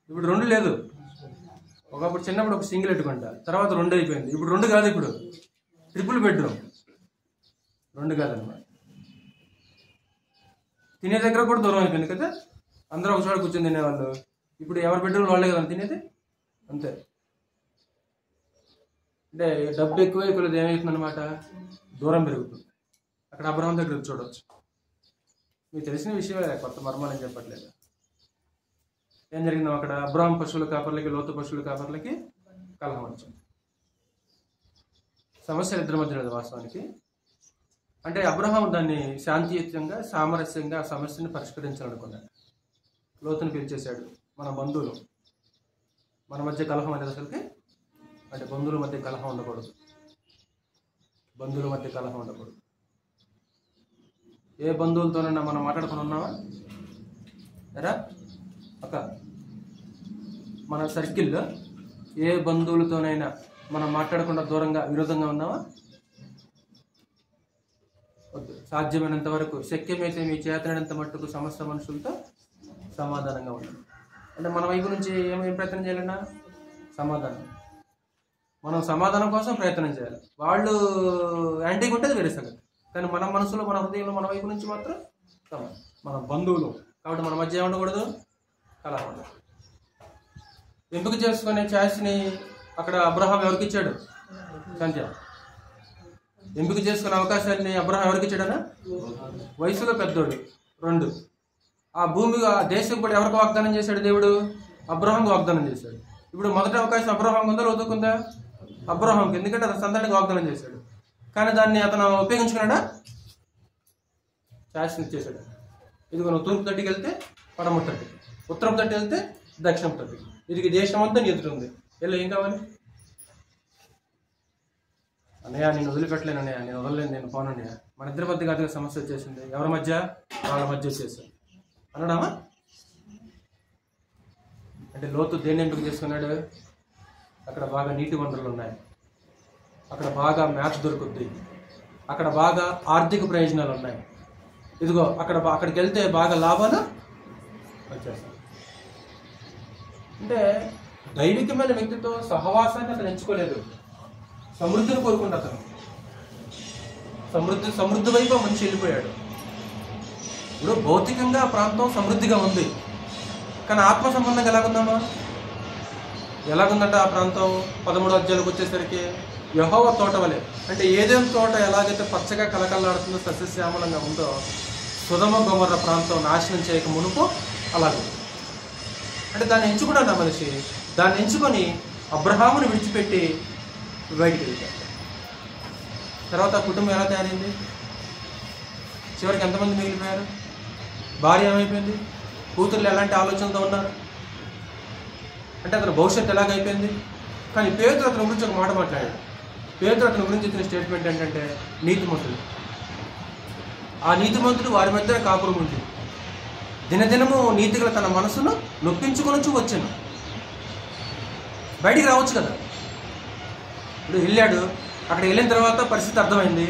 ఇప్పుడు రెండు లేదు. ఒకప్పుడు చిన్నప్పుడు ఒక సింగిల్ పెట్టుకుంటా, తర్వాత రెండు అయిపోయింది. ఇప్పుడు రెండు కాదు, ఇప్పుడు ట్రిపుల్ బెడ్రూమ్. రెండు కాదన్నమాట. తినే దగ్గర కూడా దూరం అయిపోయింది కదా. అందరూ ఒక చోట కూర్చొని తినేవాళ్ళు. ఇప్పుడు ఎవరి బెడ్రూమ్ వాళ్ళే కదా తినేది, అంతే. అంటే డబ్బు ఎక్కువ కొలది ఏమవుతుంది అనమాట, దూరం పెరుగుతుంది. అక్కడ అబ్రహాం దగ్గర చూడవచ్చు. మీకు తెలిసిన విషయమే, కొత్త మర్మాలు ఏం చెప్పట్లేదు. ఏం జరిగిందో అక్కడ అబ్రహాం పశువుల కాపర్లకి లోతు పశువుల కాపర్లకి కలహం వచ్చింది. సమస్య ఇద్దరి మధ్య లేదు వాస్తవానికి. అంటే అబ్రహాం దాన్ని శాంతియుతంగా సామరస్యంగా ఆ సమస్యని పరిష్కరించాలనుకున్నాడు. లోతుని పిలిచేశాడు. మన బంధువులు, మన మధ్య కలహం అనేది అసలుకి అంటే బంధువుల మధ్య కలహం ఉండకూడదు. బంధువుల మధ్య కలహం ఉండకూడదు. ఏ బంధువులతోనన్నా మనం మాట్లాడుకుని ఉన్నావా? ఎరా అక్క, మన సర్కిల్లో ఏ బంధువులతోనైనా మనం మాట్లాడకుండా దూరంగా విరోధంగా ఉన్నావా? వద్దు. సాధ్యమైనంత వరకు శక్యమైతే మీ చేతనైనంత మట్టుకు సమస్త మనుషులతో సమాధానంగా ఉండాలి. అంటే మన వైపు నుంచి ఏమేం ప్రయత్నం చేయాలన్నా సమాధానం. మనం సమాధానం కోసం ప్రయత్నం చేయాలి. వాళ్ళు యాంటీగా ఉంటే వేరే సంగతి. కానీ మన మనసులో మన హృదయంలో మన వైపు నుంచి మాత్రం మన బంధువులు కాబట్టి మన మధ్య ఏముండకూడదు, కలహం ఉండదు. ఎంపిక చేసుకునే ఛాయిస్ని అక్కడ అబ్రహాం ఎవరికి ఇచ్చాడు? సంధ్య. ఎంపిక చేసుకునే అవకాశాన్ని అబ్రహాం ఎవరికి ఇచ్చాడనా? వయసులో పెద్దోడు. 2 ఆ భూమి ఆ దేశం కూడా ఎవరికి వాగ్దానం చేశాడు దేవుడు? అబ్రహాంకి వాగ్దానం చేశాడు. ఇప్పుడు మొదటి అవకాశం అబ్రహాంకి ఉందా లోతుకుందా? అబ్రహాంకి. ఎందుకంటే అతను సంతానానికి వాగ్దానం చేశాడు. కానీ దాన్ని అతను ఉపయోగించుకున్నాడా? ఛాయిస్ని ఇచ్చేశాడు. ఇదిగో నువ్వు తూర్పు తట్టుకి వెళ్తే పడమర తట్టుకి, ఉత్తరం తట్టు వెళ్తే దక్షిణం తట్టుకి, ఇది దేశం అంతా నీ ఎదురు ఉంది. వెళ్ళి ఏం కావాలి? అన్నయ్య నేను వదిలిపెట్టలేను అన్నయ్య, నేను వదలలేను, నేను పోను అన్నయ్య. మన ఇద్దరి మధ్య కాదుగా సమస్య వచ్చేసింది. ఎవరి మధ్య? వాళ్ళ మధ్య వచ్చేసింది అనడామా? అంటే లోతు దేన్ని ఎంపిక చేసుకున్నాడు? అక్కడ బాగా నీటి వనరులు ఉన్నాయి, అక్కడ బాగా మ్యాథ్స్ దొరుకుద్ది, అక్కడ బాగా ఆర్థిక ప్రయోజనాలు ఉన్నాయి. ఇదిగో అక్కడికి వెళ్తే బాగా లాభాలు వచ్చేస్తాయి. అంటే దైవికమైన వ్యక్తితో సహవాసాన్ని అతను ఎంచుకోలేదు, సమృద్ధిని కోరుకుంటా. అతను సమృద్ధి వైపు మనిషి వెళ్ళిపోయాడు. ఇప్పుడు భౌతికంగా ఆ ప్రాంతం సమృద్ధిగా ఉంది, కానీ ఆత్మ సంబంధంగా ఎలాగుందమ్మా? ఎలాగుందంటే ఆ ప్రాంతం 13వ అధ్యాయంలోకి వచ్చేసరికి యెహోవా తోట వలె, అంటే ఏదైనా తోట ఎలాగైతే పచ్చగా కలకల్లాడుతుందో సస్యశ్యామలంగా ఉందో సొదొమ గొమొర్రా ప్రాంతం నాశనం చేయక మునుపు అలాగే. అంటే దాన్ని ఎంచుకున్నాడు ఆ మనిషి. దాన్ని ఎంచుకొని అబ్రహాముని విడిచిపెట్టి బయటికి వెళ్ళాడు. తర్వాత ఆ కుటుంబం ఎలా తయారైంది? చివరికి ఎంతమంది మిగిలిపోయారు? భార్య ఏమైపోయింది? కూతుర్లు ఎలాంటి ఆలోచనతో ఉన్నారు? అంటే అతని భవిష్యత్తు ఎలాగైపోయింది? కానీ పేతురు అతని గురించి ఒక మాట మాట్లాడాడు. పేతురు అతని గురించి ఇచ్చిన స్టేట్మెంట్ ఏంటంటే నీతిమంతుడు. ఆ నీతిమంతుడు వారి మధ్య కాపురం ఉంది. దినదినము నీతిగా తన మనసును నొప్పించుకొని వచ్చాను. బయటికి రావచ్చు కదా. ఇప్పుడు వెళ్ళాడు, అక్కడ వెళ్ళిన తర్వాత పరిస్థితి అర్థమైంది,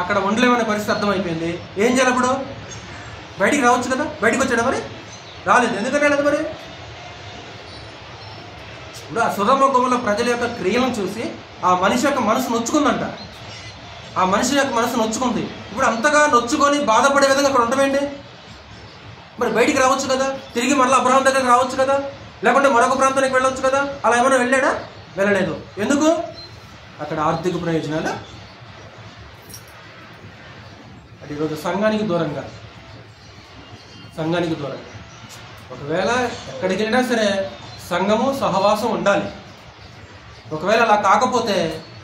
అక్కడ ఉండలేమనే పరిస్థితి అర్థమైపోయింది. ఏం చేయాలి అప్పుడు? బయటికి రావచ్చు కదా. బయటికి వచ్చాడు, మరి రాలేదు. ఎందుకంటే రాలేదు మరి? ఇప్పుడు ఆ సొదొమ గొమొర్రా ప్రజల యొక్క క్రియలను చూసి ఆ మనిషి యొక్క మనసు నొచ్చుకుందంట. ఆ మనిషి యొక్క మనసు నొచ్చుకుంది. ఇప్పుడు అంతగా నొచ్చుకొని బాధపడే విధంగా అక్కడ ఉండమేంటి? మరి బయటికి రావచ్చు కదా, తిరిగి మరలా అబ్రహాం దగ్గరికి రావచ్చు కదా, లేకుంటే మరొక ప్రాంతానికి వెళ్ళవచ్చు కదా. అలా ఏమైనా వెళ్ళాడా? వెళ్ళలేదు. ఎందుకు? అక్కడ ఆర్థిక ప్రయోజనాలు. అది ఈరోజు సంఘానికి దూరంగా ఒకవేళ ఎక్కడికి వెళ్ళినా సరే సంఘము సహవాసం ఉండాలి. ఒకవేళ అలా కాకపోతే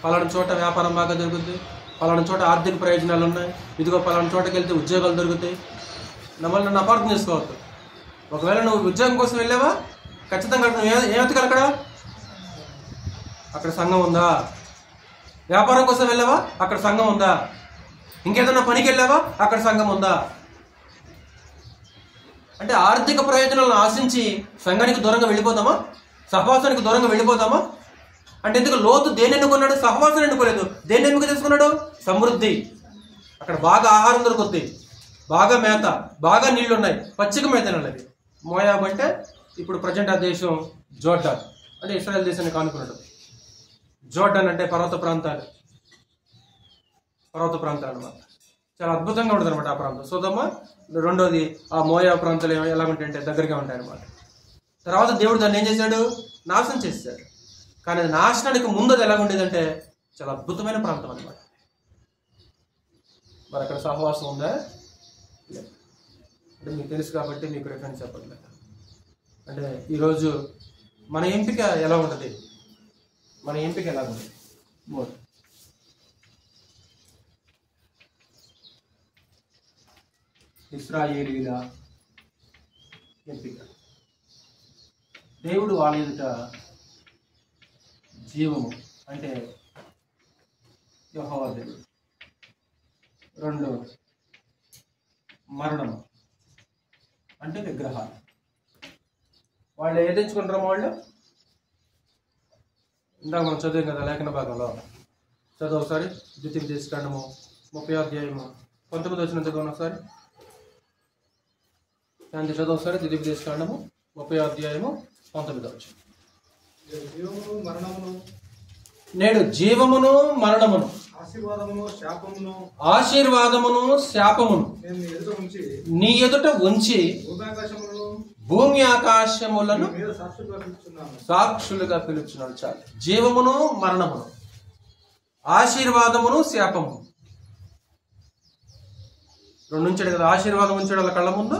పలానా చోట వ్యాపారం బాగా జరుగుతుంది, పలానా చోట ఆర్థిక ప్రయోజనాలు ఉన్నాయి, ఇదిగో పలానా చోటకి వెళ్తే ఉద్యోగాలు దొరుకుతాయి. నన్ను అపార్థం చేసుకోవద్దు. ఒకవేళ నువ్వు ఉద్యోగం కోసం వెళ్ళావా, ఖచ్చితంగా నువ్వు ఏమెతకాలి? అక్కడ సంఘం ఉందా? వ్యాపారం కోసం వెళ్ళావా? అక్కడ సంఘం ఉందా? ఇంకేదన్నా పనికి వెళ్ళావా? అక్కడ సంఘం ఉందా? అంటే ఆర్థిక ప్రయోజనాలను ఆశించి సంఘానికి దూరంగా వెళ్ళిపోతామా? సహవాసానికి దూరంగా వెళ్ళిపోతామా? అంటే ఎందుకు లోతు దేన్ని ఎన్నుకున్నాడు? సహవాసాన్ని ఎన్నుకోలేదు. దేన్ని ఎన్నుక చేసుకున్నాడు? సమృద్ధి. అక్కడ బాగా ఆహారం దొరుకుతుంది, బాగా మేత, బాగా నీళ్లు ఉన్నాయి, పచ్చిక మైదానాలు. అది మోయాబ్ అంటే ఇప్పుడు ప్రజెంట్ ఆ దేశం జోర్డాన్, అంటే ఇశ్రాయేల్ దేశాన్ని కానుకున్నాడు. జోర్డాన్ అంటే పర్వత ప్రాంతాలు అన్నమాట. చాలా అద్భుతంగా ఉంటుంది అనమాట ఆ ప్రాంతం. సొదొమ, రెండోది ఆ మోయాబ్ ప్రాంతాలు ఎలా ఉంటాయంటే దగ్గరగా ఉంటాయి అనమాట. తర్వాత దేవుడు దాన్ని ఏం చేశాడు? నాశనం చేశాడు. కానీ అది నాశనానికి ముందు అది ఎలా ఉండేదంటే చాలా అద్భుతమైన ప్రాంతం అన్నమాట. మరి అక్కడ సహవాసం ఉందా? లేదు. అంటే మీకు తెలుసు కాబట్టి మీకు రిఫరెన్స్ చెప్పట్లేదు. అంటే ఈరోజు మన ఎంపిక ఎలా ఉంటుంది? మన ఎంపిక ఎలా ఉంది? మూడు ఇశ్రాయేలీల ఎంపిక. దేవుడు వాళ్ళ ఎదుట జీవము అంటే యెహోవా దేవుడు. 2 మరణము అంటే విగ్రహాలు. వాళ్ళు ఏది ఎంచుకుంటారో వాళ్ళు ఇందాక మనం చదివాం కదా లేఖన భాగంలో. చదువు ఒకసారి ద్వితీయోపదేశకాండము 30వ అధ్యాయము 19 వచ్చిన చదవండి ఒకసారి. శాంతి చదువు ఒకసారి ద్వితీయోపదేశకాండము 30వ అధ్యాయము 19 వచ్చిన. నేడు జీవమును మరణమును ఆశీర్వాదమును శాపమును నీ ఎదుట ఉంచి భూమి ఆకాశములను సాక్షులుగా పిలుచున్నాడు. చాలు. జీవమును మరణమును ఆశీర్వాదమును శాపమును 2 ఉంచాడు కదా. ఆశీర్వాదం ఉంచాడు వాళ్ళ కళ్ళ ముందు,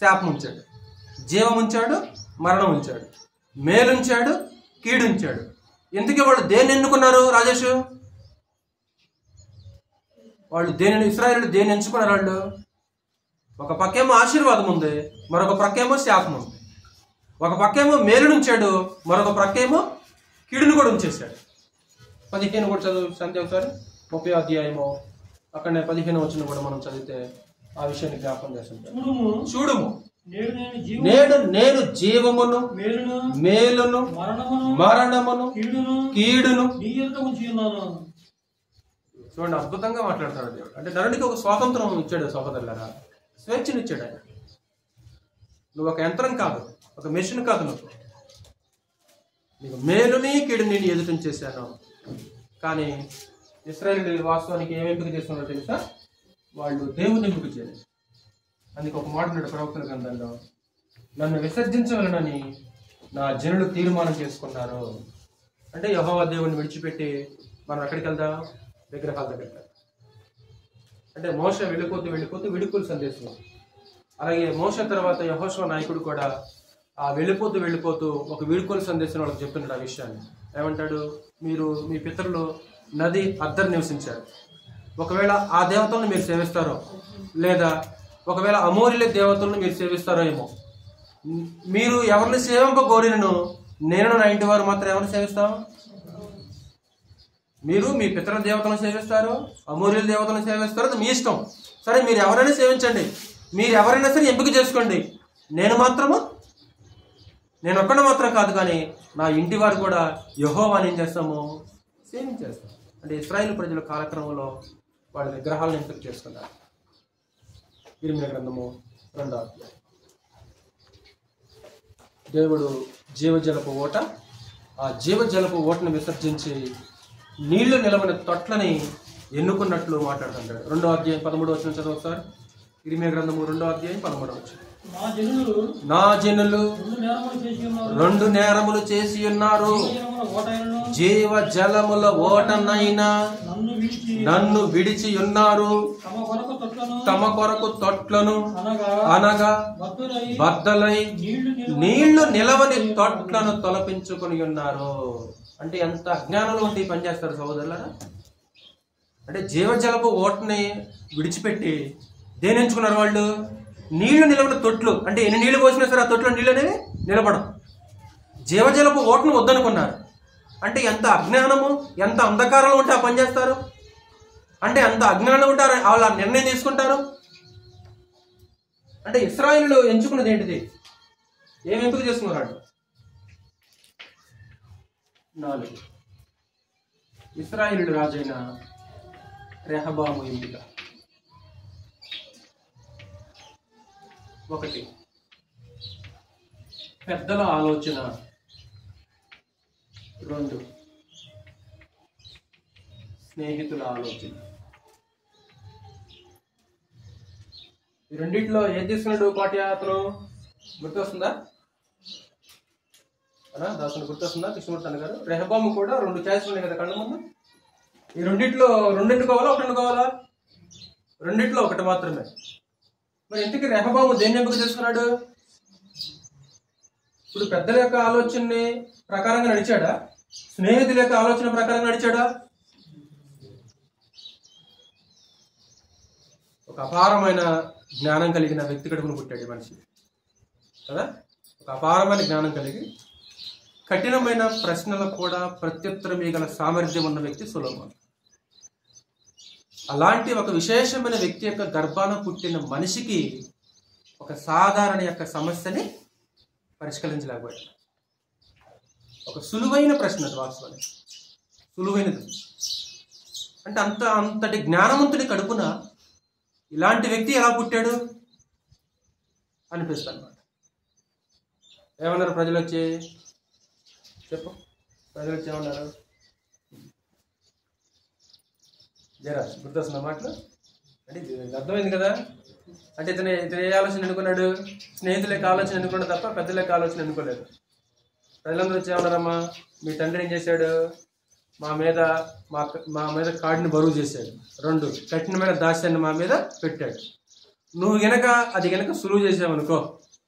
శాపం ఉంచాడు. జీవం ఉంచాడు, మరణం ఉంచాడు, మేలుంచాడు, కీడుంచాడు. ఎందుకు వాళ్ళు దేన్ని ఎన్నుకున్నారు రాజేష్? వాళ్ళు దేనిని, ఇశ్రాయేలు దేన్ని ఎంచుకున్నారు? వాళ్ళు ఒక పక్కేమో ఆశీర్వాదం ఉంది, మరొక ప్రక్కేమో శాపం ఉంది. ఒక పక్కేమో మేలునుంచాడు, మరొక ప్రక్కేమో కీడును కూడా ఉంచేశాడు. 15 కూడా చదువు సంధ్య ఒకసారి. 30వ అధ్యాయము అక్కడనే 15 వచ్చిన కూడా మనం చదివితే ఆ విషయాన్ని జ్ఞాపకం చేస్తుంటాం. చూడుము నేడు నేను జీవమును మేలును మరణమును కీడును. చూడండి, అద్భుతంగా మాట్లాడతాడు దేవుడు. అంటే నరుడికి ఒక స్వాతంత్రం ఇచ్చాడు సహోదరులారా, స్వేచ్ఛనిచ్చాడు ఆయన. నువ్వు ఒక యంత్రం కాదు, ఒక మెషిన్ కాదు. నీకు మేలుని కీడుని నేను ఎదుటించేశాను. కానీ ఇశ్రాయేలు వాస్తవానికి ఏం ఎంపిక చేస్తున్నారో తెలుసా? వాళ్ళు దేవుని ఎంపిక చేయలేదు. అందుకు ఒక మాట ఉన్నాడు ప్రవక్తల గ్రంథంలో, నన్ను విసర్జించవలనని నా జనులు తీర్మానం చేసుకున్నారు. అంటే యెహోవా దేవుని విడిచిపెట్టి మనం ఎక్కడికి వెళ్దాం? విగ్రహాల దగ్గరికి వెళ్దాం. అంటే మోషే వెళ్ళిపోతూ విడుకుల సందేశం. అలాగే మోషే తర్వాత యెహోషువ నాయకుడు కూడా ఆ వెళ్ళిపోతూ ఒక విడుకుల సందేశం వాళ్ళకి చెప్తున్నాడు ఆ విషయాన్ని. ఏమంటాడు? మీరు మీ పితరులు నది అద్దరు నివసించారు. ఒకవేళ ఆ దేవతలను మీరు సేవిస్తారో, లేదా ఒకవేళ అమోరీల దేవతలను మీరు సేవిస్తారో ఏమో. మీరు ఎవరిని సేవింపగోరినను నేను నా ఇంటి వారు మాత్రం ఎవరిని సేవిస్తాం? మీరు మీ పితరుల దేవతలను సేవిస్తారు, అమోరీల దేవతలను సేవిస్తారు, అది మీ ఇష్టం. సరే, మీరు ఎవరైనా సేవించండి, మీరు ఎవరైనా సరే ఎంపిక చేసుకోండి. నేను ఒక్కడు మాత్రం కాదు, కానీ నా ఇంటి వారు కూడా యెహోవాని ఏం చేస్తాము? సేవించేస్తాం. అంటే ఇశ్రాయేలు ప్రజల కాలక్రమంలో వాళ్ళ విగ్రహాలను ఎంపిక చేసుకున్నారు. ఇర్మియా గ్రంథము 2వ అధ్యాయం. దేవుడు జీవజలపు ఓట, ఆ జీవజలపు ఓటను విసర్జించి నీళ్లు నిలవని తొట్లని ఎన్నుకున్నట్లు మాట్లాడుతుంటాడు. 2వ అధ్యాయం 13 వచ్చిన చదువు ఒకసారి. ఇర్మియా గ్రంథము 2వ అధ్యాయం 13 వచ్చిన. నా జనులు 2 నేరములు చేసి ఉన్నారు. జీవ జలముల ఓటనైనా నన్ను విడిచి ఉన్నారు. తమ కొరకు తొట్లను అనగా బద్దలై నీళ్లు నిలవని తొట్లను తొలపించుకొని ఉన్నారు. అంటే ఎంత అజ్ఞానంలో ఉంటే పనిచేస్తారు సహోదరులారా. అంటే జీవజలపు ఓటని విడిచిపెట్టి దేని ఎంచుకున్నారు వాళ్ళు? నీళ్లు నిలవని తొట్లు. అంటే ఎన్ని నీళ్లు పోసినా సరే ఆ తొట్లో నీళ్ళు అనేవి నిలబడం. జీవజలపు ఓటను వద్దనుకున్నారు. అంటే ఎంత అజ్ఞానము, ఎంత అంధకారంలో ఉంటే ఆ పని చేస్తారు. అంటే అంత అజ్ఞానం ఉంటారు, వాళ్ళు ఆ నిర్ణయం తీసుకుంటారు. అంటే ఇశ్రాయేలు ఎంచుకున్నది ఏంటిది? ఏం ఎంపిక చేసుకున్నారు? 4 ఇశ్రాయేలు రాజైన రెహబాము ఎంపిక. 1 పెద్దల ఆలోచన. 2 స్నేహితుల ఆలోచన. ఈ రెండింటిలో ఏం తీసుకున్నాడు పాఠ్యాతను? గుర్తొస్తుందా? దాసుని గుర్తొస్తుందా? కృష్ణమూర్తి గారు రెహబాము కూడా 2 ఛాయిస్లు ఉన్నాయి కదా కళ్ళ ముందు. ఈ రెండిట్లో రెండు కావాలా, ఒకటి కావాలా? రెండిట్లో ఒకటి మాత్రమే. మరి ఎందుకు రెహబాము దేన్ని ఎంపిక చేసుకున్నాడు? ఇప్పుడు పెద్దల యొక్క ఆలోచనని ప్రకారంగా నడిచాడా? స్నేహితుల యొక్క ఆలోచన ప్రకారంగా నడిచాడా? ఒక అపారమైన జ్ఞానం కలిగిన వ్యక్తి కడుపును పుట్టాడు ఈ మనిషి కదా. ఒక అపారమైన జ్ఞానం కలిగి కఠినమైన ప్రశ్నలకు కూడా ప్రత్యుత్తరం ఇవ్వగల సామర్థ్యం ఉన్న వ్యక్తి సొలొమోను. అలాంటి ఒక విశేషమైన వ్యక్తి యొక్క గర్భాన పుట్టిన మనిషికి ఒక సాధారణ యొక్క సమస్యని పరిష్కరించలేకపోయాడు. ఒక సులువైన ప్రశ్న, వాస్తవానికి సులువైనది. అంటే అంతటి జ్ఞానవంతుడి కడుపున ఇలాంటి వ్యక్తి ఎలా పుట్టాడు అనిపిస్తుంది అన్నమాట. ఏమన్నారు ప్రజలు వచ్చి? చెప్పు, ప్రజలు వచ్చి ఏమన్నారు? జరా గుర్తొస్తున్న మాటలు అంటే అర్థమైంది కదా. అంటే ఇతను ఏ ఆలోచన అనుకున్నాడు? స్నేహితుల యొక్క ఆలోచన అనుకున్నాడు తప్ప పెద్దల యొక్క ఆలోచన అనుకోలేదు. ప్రజలందరూ వచ్చి ఏమన్నారమ్మా, మీ తండ్రి ఏం చేశాడు? మా మీద కాడిని బరువు చేశాడు, 2 కఠినమైన దాస్యాన్ని మా మీద పెట్టాడు. నువ్వు గనక అది గనక సులువు చేసావనుకో,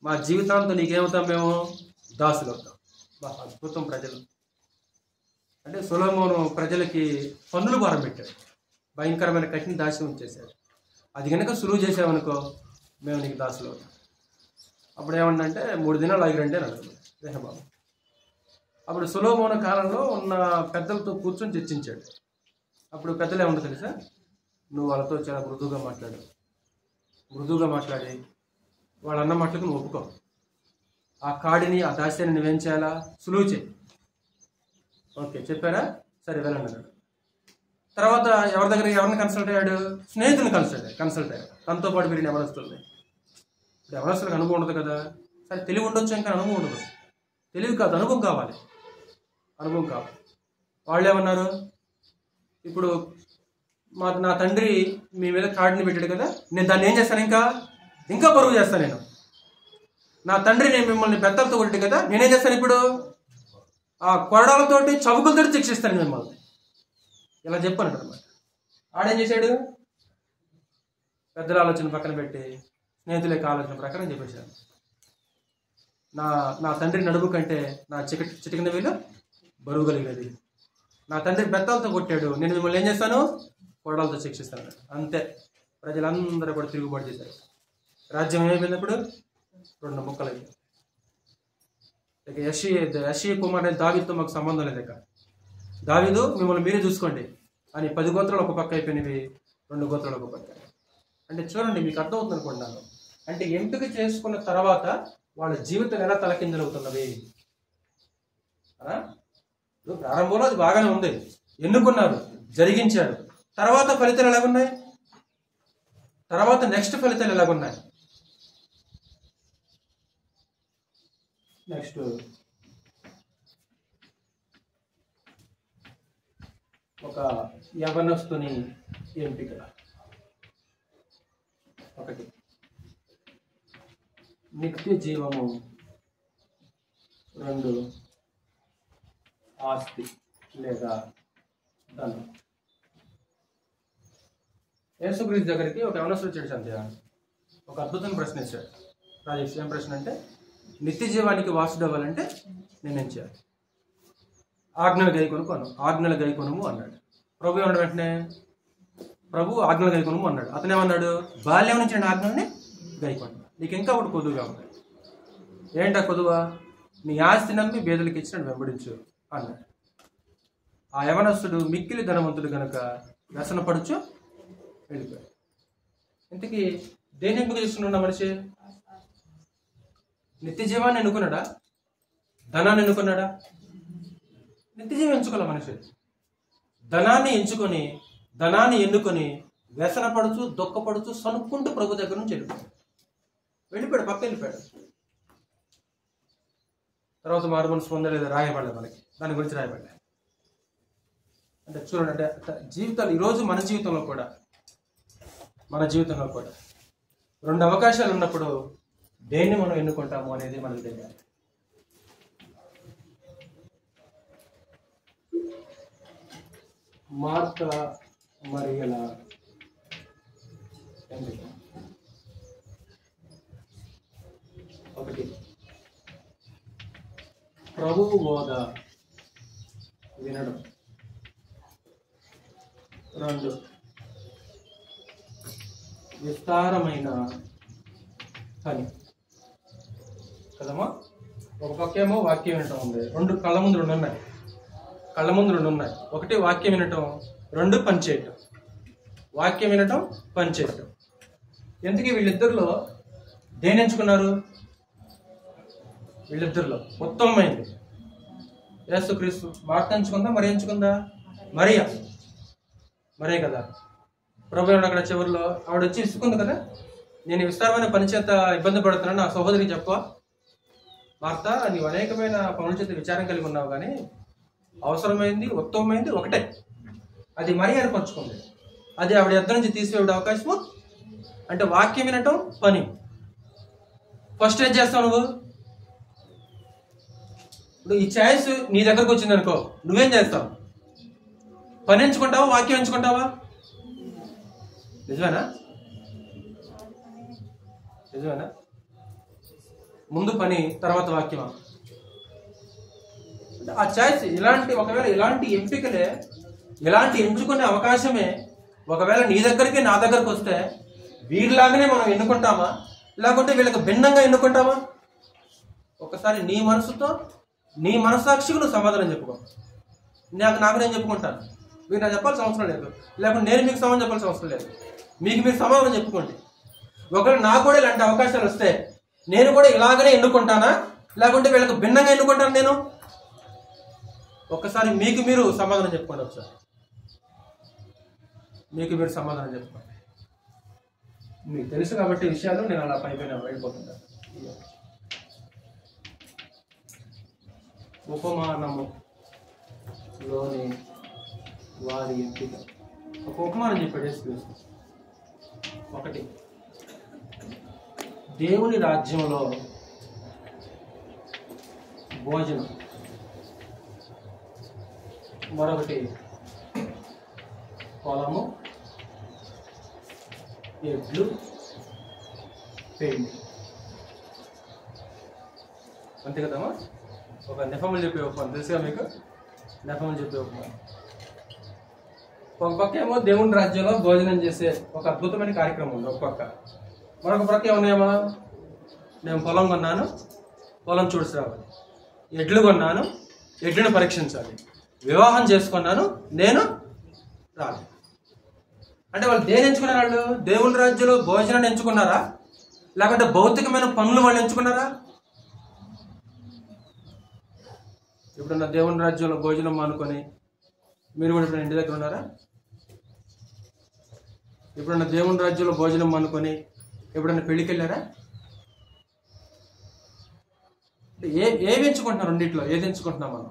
మా జీవితాంతం నీకేమవుతాం? మేము దాసులు అవుతాం. అద్భుతం. ప్రజలు అంటే సొలొమోను ప్రజలకి పన్నులు భారం పెట్టాడు, భయంకరమైన కఠిన దాస్యం చేశాడు. అది కనుక సులువు చేసావనుకో, మేము నీకు దాసులు అవుతాం. అప్పుడు ఏమన్నంటే 3 దినాలు ఆగిరండి అని అడుగుతాడు రెహబాము. అప్పుడు సొలొమోను కాలంలో ఉన్న పెద్దలతో కూర్చొని చర్చించాడు. అప్పుడు పెద్దలు ఏమన్నా తెలుసా? నువ్వు వాళ్ళతో చాలా మృదువుగా మాట్లాడి వాళ్ళ అన్న మాటలకు నువ్వు ఒప్పుకో. ఆ కాడిని, ఆ దాస్యాన్ని నువ్వేం చేయాలా? సులువు చేయి. ఓకే చెప్పారా? సరే వెళ్ళండి అన్నాడు. తర్వాత ఎవరిని కన్సల్ట్ అయ్యాడు? స్నేహితులను కన్సల్ట్ అయ్యాడు. తనతో పాటు మీరు ఎవరొస్తుంది. ఇప్పుడు ఎవరొస్తులకు అనుభవం ఉండదు కదా. సరే తెలివి ఉండొచ్చు, ఇంకా అనుభవం ఉండదు. తెలివి కాదు, అనుభవం కావాలి. వాళ్ళు ఏమన్నారు? ఇప్పుడు నా తండ్రి మీ మీద కాడిని పెట్టాడు కదా, నేను దాన్ని ఏం చేస్తాను? ఇంకా బరువు చేస్తాను నేను. నా తండ్రి నేను మిమ్మల్ని బెత్తలతో కొట్టాడు కదా, నేనేం చేస్తాను? ఇప్పుడు ఆ కొరడాలతోటి, చవుకులతో శిక్షిస్తాను మిమ్మల్ని. ఇలా చెప్పాను అనమాట. ఆడేం చేశాడు? పెద్దల ఆలోచన పక్కన పెట్టి స్నేహితుల యొక్క ఆలోచన ప్రకారం చెప్పేశాడు. నా తండ్రి నడుము కంటే నా చిటికిన వేలు బరువు కలిగినది. నా తండ్రి బెత్తాలతో కొట్టాడు, నేను మిమ్మల్ని ఏం చేస్తాను? కొరడాలతో శిక్షిస్తాను. అంతే. ప్రజలందరూ కూడా తిరుగుబాటు చేశారు. రాజ్యం ఏమైపోయినప్పుడు 2 ముక్కలైంది. ఇక యెషయా కుమారుడైన దావీదుతో మాకు సంబంధం లేదు. ఇక దావీదు మిమ్మల్ని మీరే చూసుకోండి అని 10 గోత్రాలు ఒక పక్క అయిపోయినవి, 2 గోత్రాలు ఒక పక్క. అంటే చూడండి, మీకు అర్థమవుతుంది అనుకుంటున్నాను. అంటే ఎంపిక చేసుకున్న తర్వాత వాళ్ళ జీవితం ఎలా తలకిందులవుతున్నవి. ఇప్పుడు ప్రారంభంలో అది బాగానే ఉంది, ఎన్నుకున్నారు, జరిగించారు. తర్వాత ఫలితాలు ఎలాగున్నాయి? తర్వాత నెక్స్ట్ ఫలితాలు ఎలాగున్నాయి? నెక్స్ట్ ఒక యవనస్తుని ఎంపిక. 1 నిత్య జీవము, 2 ఆస్తి లేదా ధనం. యేసుక్రీస్తు దగ్గరికి ఒక యవనస్తుడు వచ్చాడు. సంధ్య ఒక అద్భుతమైన ప్రశ్న ఇచ్చాడు. రాజేష్, ఏం ప్రశ్న అంటే, నిత్య జీవానికి వాసుడు అవ్వాలంటే నేనేం చేయాలి? ఆజ్ఞలు గైకొనుము అన్నాడు. ప్రభు ఏమన్నాడు? వెంటనే ప్రభు ఆజ్ఞలు గైకొనుము అన్నాడు. అతను ఏమన్నాడు? బాల్యం నుంచి నేను ఆజ్ఞల్ని గైకొను. నీకు ఇంకా ఒకటి కొదువుగా ఉంది. ఏంటా కొదువా? నీ ఆస్తి నమ్మి బేదలకు ఇచ్చి వెంబడించు అన్నాడు. ఆ యవనస్తుడు మిక్కిలి ధనవంతుడు కనుక వ్యసన పడుచు వెళ్ళిపోయాడు. ఇంతకీ దేని ఎంపిక చేసుకున్నాడు మనిషి? నిత్య జీవాన్ని ఎన్నుకున్నాడా? ధనాన్ని ఎన్నుకున్నాడా? నిత్య జీవం ఎంచుకోలే మనిషి. ధనాన్ని ఎన్నుకొని వ్యసన పడుచు, దుఃఖపడుచు, సనుక్కుంటూ ప్రభు దగ్గర నుంచి వెళ్ళిపోయాడు. పక్క వెళ్ళిపోయాడు. తర్వాత మారు మనసు పొందలేదు, రాయబడలేదు మనకి, దాని గురించి రాయబడలేదు. అంటే చూడండి, అంటే జీవితాలు ఈరోజు మన జీవితంలో కూడా 2 అవకాశాలు ఉన్నప్పుడు దేన్ని మనం ఎన్నుకుంటాము అనేది మనకు తెలియాలి. మార్త మరియల ఎంపిక. 1 ప్రభువు బోధ వినడం. 2 విస్తారమైన పని. కదమ్మా, ఒక పక్కేమో వాక్యం వినటం ఉంది, 2 కళ్ళ ముందు 2 ఉన్నాయి. 1 వాక్యం వినటం, 2 పని చేయటం. వాక్యం వినటం, పని చేయటం. ఎందుకు వీళ్ళిద్దరిలో దేని ఎంచుకున్నారు? వీళ్ళిద్దరిలో ఉత్తమమైంది యేసుక్రీస్తు. మార్త ఎంచుకుందా, మరి ఎంచుకుందా? మరే కదా. ప్రభు అక్కడ చివరిలో ఆవిడ వచ్చి ఇసుకుంది కదా, నేను విస్తారమైన పని చేత ఇబ్బంది పడుతున్నాను, నా సహోదరికి చెప్పా, మార్త నీవు అనేకమైన పనుల చేత విచారం కలిగి ఉన్నావు, కానీ అవసరమైంది ఉత్తమమైంది ఒకటే, అది మరి ఏర్పరచుకుంది. అది ఆవిడ ఇద్దరి నుంచి తీసివేయడం అవకాశము. అంటే వాక్యం వినటం, పని. ఫస్ట్ ఏం చేస్తావు నువ్వు? ఇప్పుడు ఈ ఛాయిస్ నీ దగ్గరకు వచ్చింది అనుకో, నువ్వేం చేస్తావు? పని ఎంచుకుంటావా, వాక్యం ఎంచుకుంటావా? నిజమేనా? ముందు పని, తర్వాత వాక్యమా? ఆ చాయిస్ ఒకవేళ ఇలాంటి ఎంపికలే, ఇలాంటి ఎంచుకునే అవకాశమే ఒకవేళ నీ దగ్గరికి నా దగ్గరకు వస్తే వీళ్ళలాగానే మనం ఎన్నుకుంటామా, లేకుంటే వీళ్ళకి భిన్నంగా ఎన్నుకుంటామా? ఒకసారి నీ మనసుతో, నీ మనసాక్షికి నువ్వు సమాధానం చెప్పుకో. నాకు నేను చెప్పుకుంటాను, మీరు నాకు చెప్పాల్సిన అవసరం లేదు, లేకుంటే నేను మీకు సమాధానం చెప్పాల్సిన అవసరం లేదు. మీకు మీరు సమాధానం చెప్పుకోండి. ఒకవేళ నాకు కూడా ఇలాంటి అవకాశాలు వస్తే నేను కూడా ఇలాగనే ఎన్నుకుంటానా, లేకుంటే వీళ్ళకి భిన్నంగా ఎన్నుకుంటాను నేను? ఒక్కసారి మీకు మీరు సమాధానం చెప్పుకోండి. ఒకసారి మీకు మీరు సమాధానం చెప్పుకోండి. మీకు తెలుసు కాబట్టి విషయాలు నేను అలా పైన వెళ్ళిపోతుంటాను. ఉపమానములోని వారి ఎంపిక. ఒక ఉపమానం చెప్పాడు యేసుక్రీస్తు. 1 దేవుని రాజ్యంలో భోజనం. మరొకటి పొలము, ఎడ్లు, పెండి. అంతే కదమ్మా? ఒక నెఫములు చెప్పే ఉపమానం తెలుసుగా మీకు? నెఫములు చెప్పే ఉపమానం. ఒక పక్క ఏమో దేవుని రాజ్యంలో భోజనం చేసే ఒక అద్భుతమైన కార్యక్రమం ఉంది ఒక పక్క. మరొక పక్క ఏమన్నామా, నేను పొలం కొన్నాను, పొలం చూసి రావాలి. ఎడ్లు కొన్నాను, ఎడ్లను పరీక్షించాలి. వివాహం చేసుకున్నాను, నేను రాలి. అంటే వాళ్ళు దేని ఎంచుకున్నారు? వాళ్ళు దేవుని రాజ్యంలో భోజనాన్ని ఎంచుకున్నారా, లేకుంటే భౌతికమైన పనులు వాళ్ళు ఎంచుకున్నారా? ఎప్పుడన్నా దేవుని రాజ్యంలో భోజనం మానుకొని మీరు కూడా ఇప్పుడు ఇంటి దగ్గర ఉన్నారా? ఎప్పుడన్నా దేవుని రాజ్యంలో భోజనం మానుకొని ఎప్పుడన్నా పెళ్ళికి వెళ్ళారా? ఏవి ఎంచుకుంటున్నారు? రెండిట్లో ఏది ఎంచుకుంటున్నాం మనం?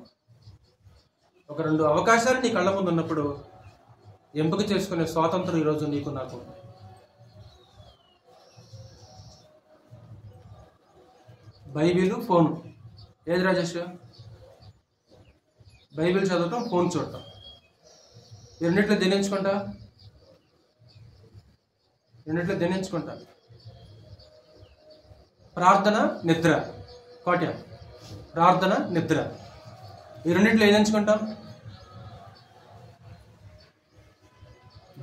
ఒక 2 అవకాశాలు నీ కళ్ళ ముందు ఉన్నప్పుడు ఎంపిక చేసుకునే స్వాతంత్రం ఈరోజు నీకు నాకు. Bible, phone. ఏది రాజేష్? బైబిల్ చదవటం, ఫోన్ చూడటం. ఈ రెండిట్లో దేని ఎంచుకుంటా? ప్రార్థన, నిద్ర. కోట్యం. ప్రార్థన, నిద్ర. ఈ రెండిట్లో ఏది ఎంచుకుంటాం?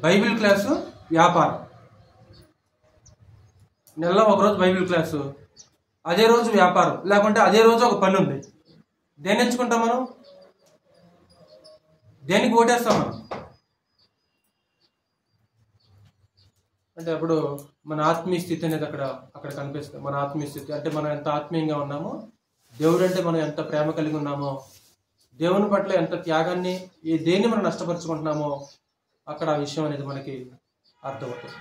బైబిల్ క్లాసు, వ్యాపారం. నెలలో ఒకరోజు బైబిల్ క్లాసు, అదే రోజు వ్యాపారం, లేకుంటే అదే రోజు ఒక పని ఉంది. దేన్ని ఎంచుకుంటాం మనం? దేనికి ఓటేస్తాం మనం? అంటే అప్పుడు మన ఆత్మీయ స్థితి అనేది అక్కడ కనిపిస్తుంది. మన ఆత్మీయ స్థితి అంటే మనం ఎంత ఆత్మీయంగా ఉన్నామో, దేవుడు అంటే మనం ఎంత ప్రేమ కలిగి ఉన్నామో, దేవుని పట్ల ఎంత త్యాగాన్ని, దేన్ని మనం నష్టపరుచుకుంటున్నామో అక్కడ ఆ విషయం అనేది మనకి అర్థమవుతుంది.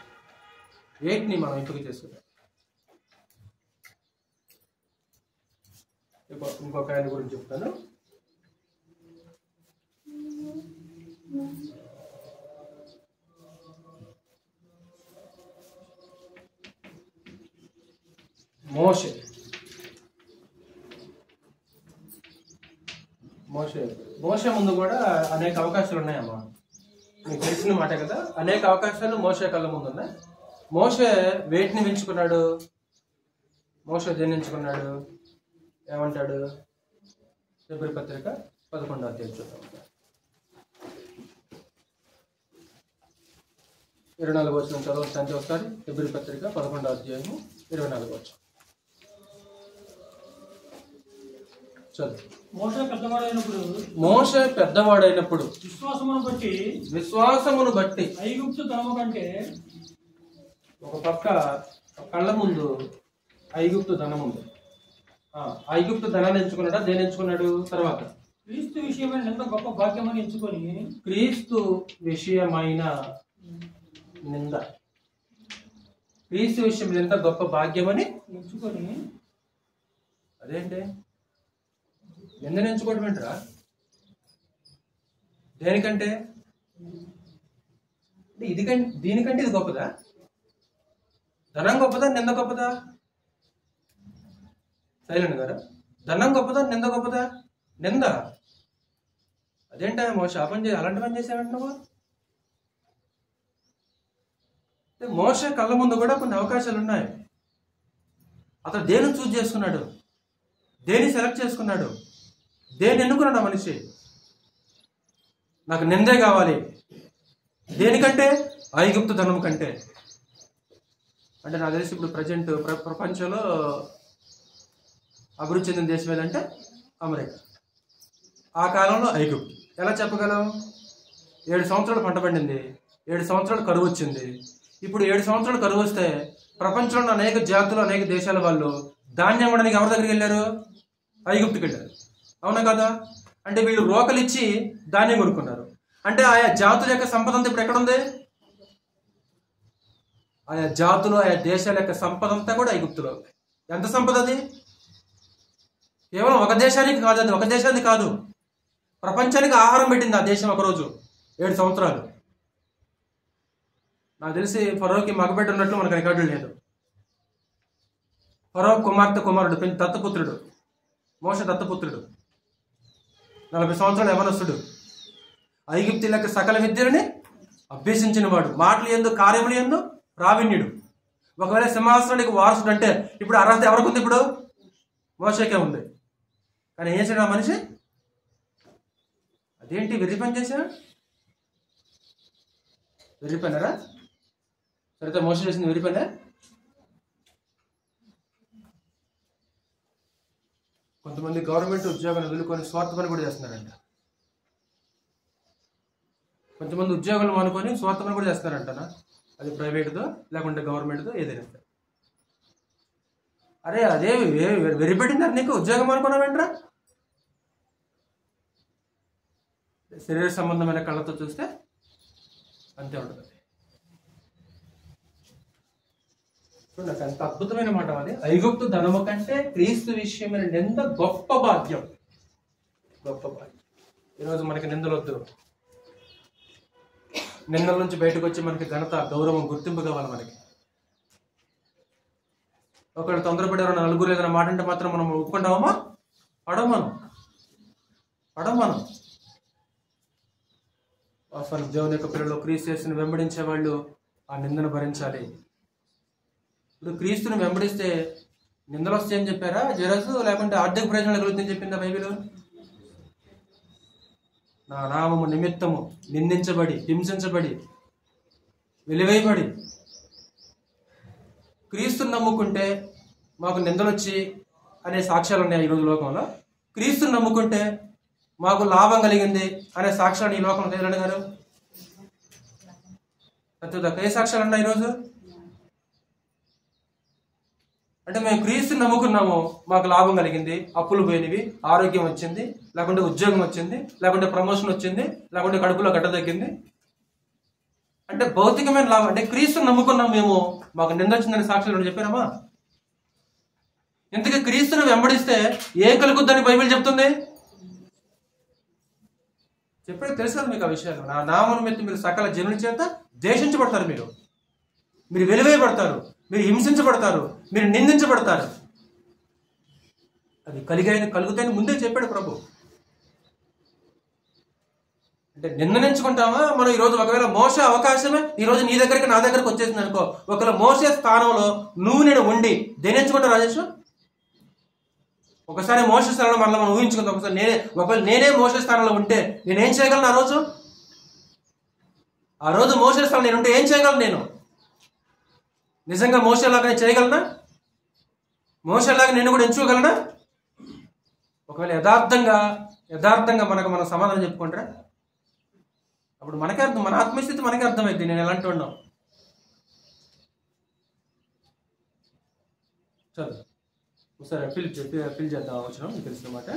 వేటిని మనం ఎంపిక చేసుకుంటాం. ఇంకొక ఆయన గురించి చెప్తాను. మోషే ముందు కూడా అనేక అవకాశాలు ఉన్నాయమ్మా. మీకు తెలిసిన మాట కదా. అనేక అవకాశాలు మోషే కళ్ళ ముందు ఉన్నాయి. మోషే వేటిని ఎంచుకున్నాడు? మోషే దేన్ని ఎంచుకున్నాడు? ఏమంటాడు? హెబ్రీ పత్రిక 11వ అధ్యాయం చూద్దాం. 24వ వచనం చదవచ్చంటే ఒకసారి. హెబ్రీ పత్రిక 11వ అధ్యాయము 24వ వచనం చదువు. మోషే పెద్దవాడైనప్పుడు విశ్వాసమును బట్టి ఐగుప్తు ధనము కంటే, ఒక పక్క కళ్ళ ముందు ఐగుప్తు ధనం ఉంది. ఐగుప్తు ధనాన్ని ఎంచుకున్నాడా? దేని ఎంచుకున్నాడు? తర్వాత క్రీస్తు విషయమైన ఎంత గొప్ప భాగ్యమని ఎంచుకొని, క్రీస్తు విషయమైన నింద, క్రీస్తు విషయం ఎంత గొప్ప భాగ్యమని ఎంచుకొని, అదేంటి నిందను ఎంచుకోవడం ఏంటరా? దేనికంటే? దీనికంటే ఇది గొప్పదా? ధనం గొప్పదా? నింద గొప్పదా? సైలెంట్ గారు, ధనం గొప్పదా? నింద గొప్పదా? నింద. అదేంటా మోషే ఆ పని చేసి అలాంటి పని చేసావంట నువ్వు? మోషే కళ్ళ ముందు కూడా కొన్ని అవకాశాలు ఉన్నాయి. అతను దేని చూజ్ చేసుకున్నాడు? దేని సెలెక్ట్ చేసుకున్నాడు? దేని ఎన్నుకున్నాడు ఆ మనిషి? నాకు నిందే కావాలి. దేనికంటే? ఐగుప్తు ధనం కంటే. అంటే నాకు తెలిసి ఇప్పుడు ప్రజెంట్ ప్రపంచంలో అభివృద్ధి చెందిన దేశం ఏదంటే అమెరికా. ఆ కాలంలో ఐగుప్తు. ఎలా చెప్పగలం? 7 సంవత్సరాలు పంట పండింది, 7 సంవత్సరాలు కరువు వచ్చింది. ఇప్పుడు 7 సంవత్సరాలు కరువు వస్తే ప్రపంచంలో అనేక జాతులు, అనేక దేశాల వాళ్ళు ధాన్యం ఇవ్వడానికి ఎవరి దగ్గరికి వెళ్ళారు? ఐగుప్తుకి వెళ్ళారు. అవునా కదా? అంటే వీళ్ళు రోకలు ఇచ్చి ధాన్యం కొనుక్కున్నారు. అంటే ఆయా జాతుల యొక్క సంపద అంతా ఇప్పుడు ఎక్కడుంది? ఆయా జాతులు, ఆయా దేశాల యొక్క సంపద అంతా కూడా ఐగుప్తులో. ఎంత సంపద అది? కేవలం ఒక దేశానికి కాదు, అది ఒక దేశానికి కాదు, ప్రపంచానికి ఆహారం పెట్టింది ఆ దేశం ఒకరోజు 7 సంవత్సరాలు. నాకు తెలిసి ఫరోకి మగబిడ్డ ఉన్నట్లు మనకు రికార్డులు లేదు. ఫరో కుమారుడు దత్తపుత్రుడు, మోషే దత్తపుత్రుడు, 40 సంవత్సరాలు యవనస్తుడు, ఐగుప్తీయులకు సకల విద్యలని అభ్యసించిన వాడు, మాటలు ఎందు కార్యములు ఎందు ప్రావీణ్యుడు. ఒకవేళ సింహాసనానికి వారసుడు అంటే ఇప్పుడు అర్హత ఎవరికి ఉంది? ఇప్పుడు మోషేకే ఉంది. కానీ ఏం చేశాడు ఆ మనిషి? అదేంటి వెర్రి పని చేశా? వెర్రి పన్నారా? సరితే మోషే చేసింది వెర్రి పనే? కొంతమంది గవర్నమెంట్ ఉద్యోగాన్ని వదులుకొని స్వార్థ పని కూడా చేస్తున్నారంట. కొంతమంది ఉద్యోగాలు మానుకొని స్వార్థ పని కూడా చేస్తున్నారంటనా? అది ప్రైవేట్దో లేకుంటే గవర్నమెంట్దో ఏదైనా. అరే అదే వెరిపెట్టిందా నీకు? ఉద్యోగం అనుకున్నావేంట్రా? శరీర సంబంధమైన కళ్ళతో చూస్తే అంతే ఉంటుంది. చూడండి ఎంత అద్భుతమైన మాట అది. ఐగుప్తు ధనము కంటే క్రీస్తు విషయమైన నింద గొప్ప భాగ్యం. గొప్ప భాగ్యం. ఈరోజు మనకి నిందలొద్దు. నిందల నుంచి బయటకు వచ్చి మనకి ఘనత, గౌరవం, గుర్తింపు కావాలి మనకి. ఒకవేళ తొందరపడి ఎవరైనా నలుగురు ఏదైనా మాట అంటే మాత్రం మనం ఒప్పుకుంటామా? పడం మనం. దేవుని యొక్క పిల్లలు క్రీస్తుని వెంబడించే వాళ్ళు ఆ నిందను భరించాలి. ఇప్పుడు క్రీస్తుని వెంబడిస్తే నిందలు వస్తాయని చెప్పారా జరసు? లేకుంటే ఆర్థిక ప్రయోజనాలు కలుగుతుందని చెప్పిందా బైబిల్? నా నామము నిమిత్తము నిందించబడి, హింసించబడి, వెలివేయబడి క్రీస్తుని నమ్ముకుంటే మాకు నిందలు వచ్చి అనే సాక్ష్యాలు ఉన్నాయి ఈరోజు లోకంలో. క్రీస్తుని నమ్ముకుంటే మాకు లాభం కలిగింది అనే సాక్ష్యాలు ఈ లోకంలో తేలండి గారు. ఏ సాక్ష్యాలు ఉన్నాయి ఈరోజు? అంటే మేము క్రీస్తుని నమ్ముకున్నాము, మాకు లాభం కలిగింది, అప్పులు పోయినవి, ఆరోగ్యం వచ్చింది, లేకుంటే ఉద్యోగం వచ్చింది, లేకుంటే ప్రమోషన్ వచ్చింది, లేకుంటే కడుపులో గడ్డ తగ్గింది. అంటే భౌతికమైన లాభం. అంటే క్రీస్తుని నమ్ముకున్నాం మేము, మాకు నింద వచ్చిందని సాక్ష్యాలు చెప్పారమ్మా? ఇంతకీ క్రీస్తుని వెంబడిస్తే ఏం కలుగుద్దని బైబిల్ చెప్తుంది? చెప్పేది తెలుసు కదా మీకు ఆ విషయాలు. నా నామం మీద మీరు సకల జనుల చేత ద్వేషించబడతారు, మీరు వెలివేయబడతారు, మీరు హింసించబడతారు, మీరు నిందించబడతారు. అది కలుగుతాయని ముందే చెప్పాడు ప్రభు. అంటే నిన్న ఎంచుకుంటామా మనం ఈరోజు? ఒకవేళ మోసే అవకాశమే ఈరోజు నీ దగ్గరికి నా దగ్గరకు వచ్చేసింది అనుకో, ఒకవేళ మోసే స్థానంలో నువ్వు నేను ఉండి దేని ఎంచుకుంటావు రాజేష్? ఒకసారి మోసే స్థానంలో మనం ఊహించుకుందాం. ఒకవేళ నేనే మోసే స్థానంలో ఉంటే నేనేం చేయగలను ఆ రోజు మోసే స్థానంలో నేను ఉంటే ఏం చేయగలను? నేను నిజంగా మోసేలాగా నేను చేయగలనా? మోసేలాగా నేను కూడా ఎంచుకోగలనా? ఒకవేళ యథార్థంగా మనం సమాధానం చెప్పుకుంటారా? అప్పుడు మనకే అర్థం, మన ఆత్మస్థితి మనకే అర్థమైంది నేను ఎలాంటి ఉన్నాం. చదువు సరే, ఫిల్ చేద్దాం అవసరం మీకు తెలిసినమాట.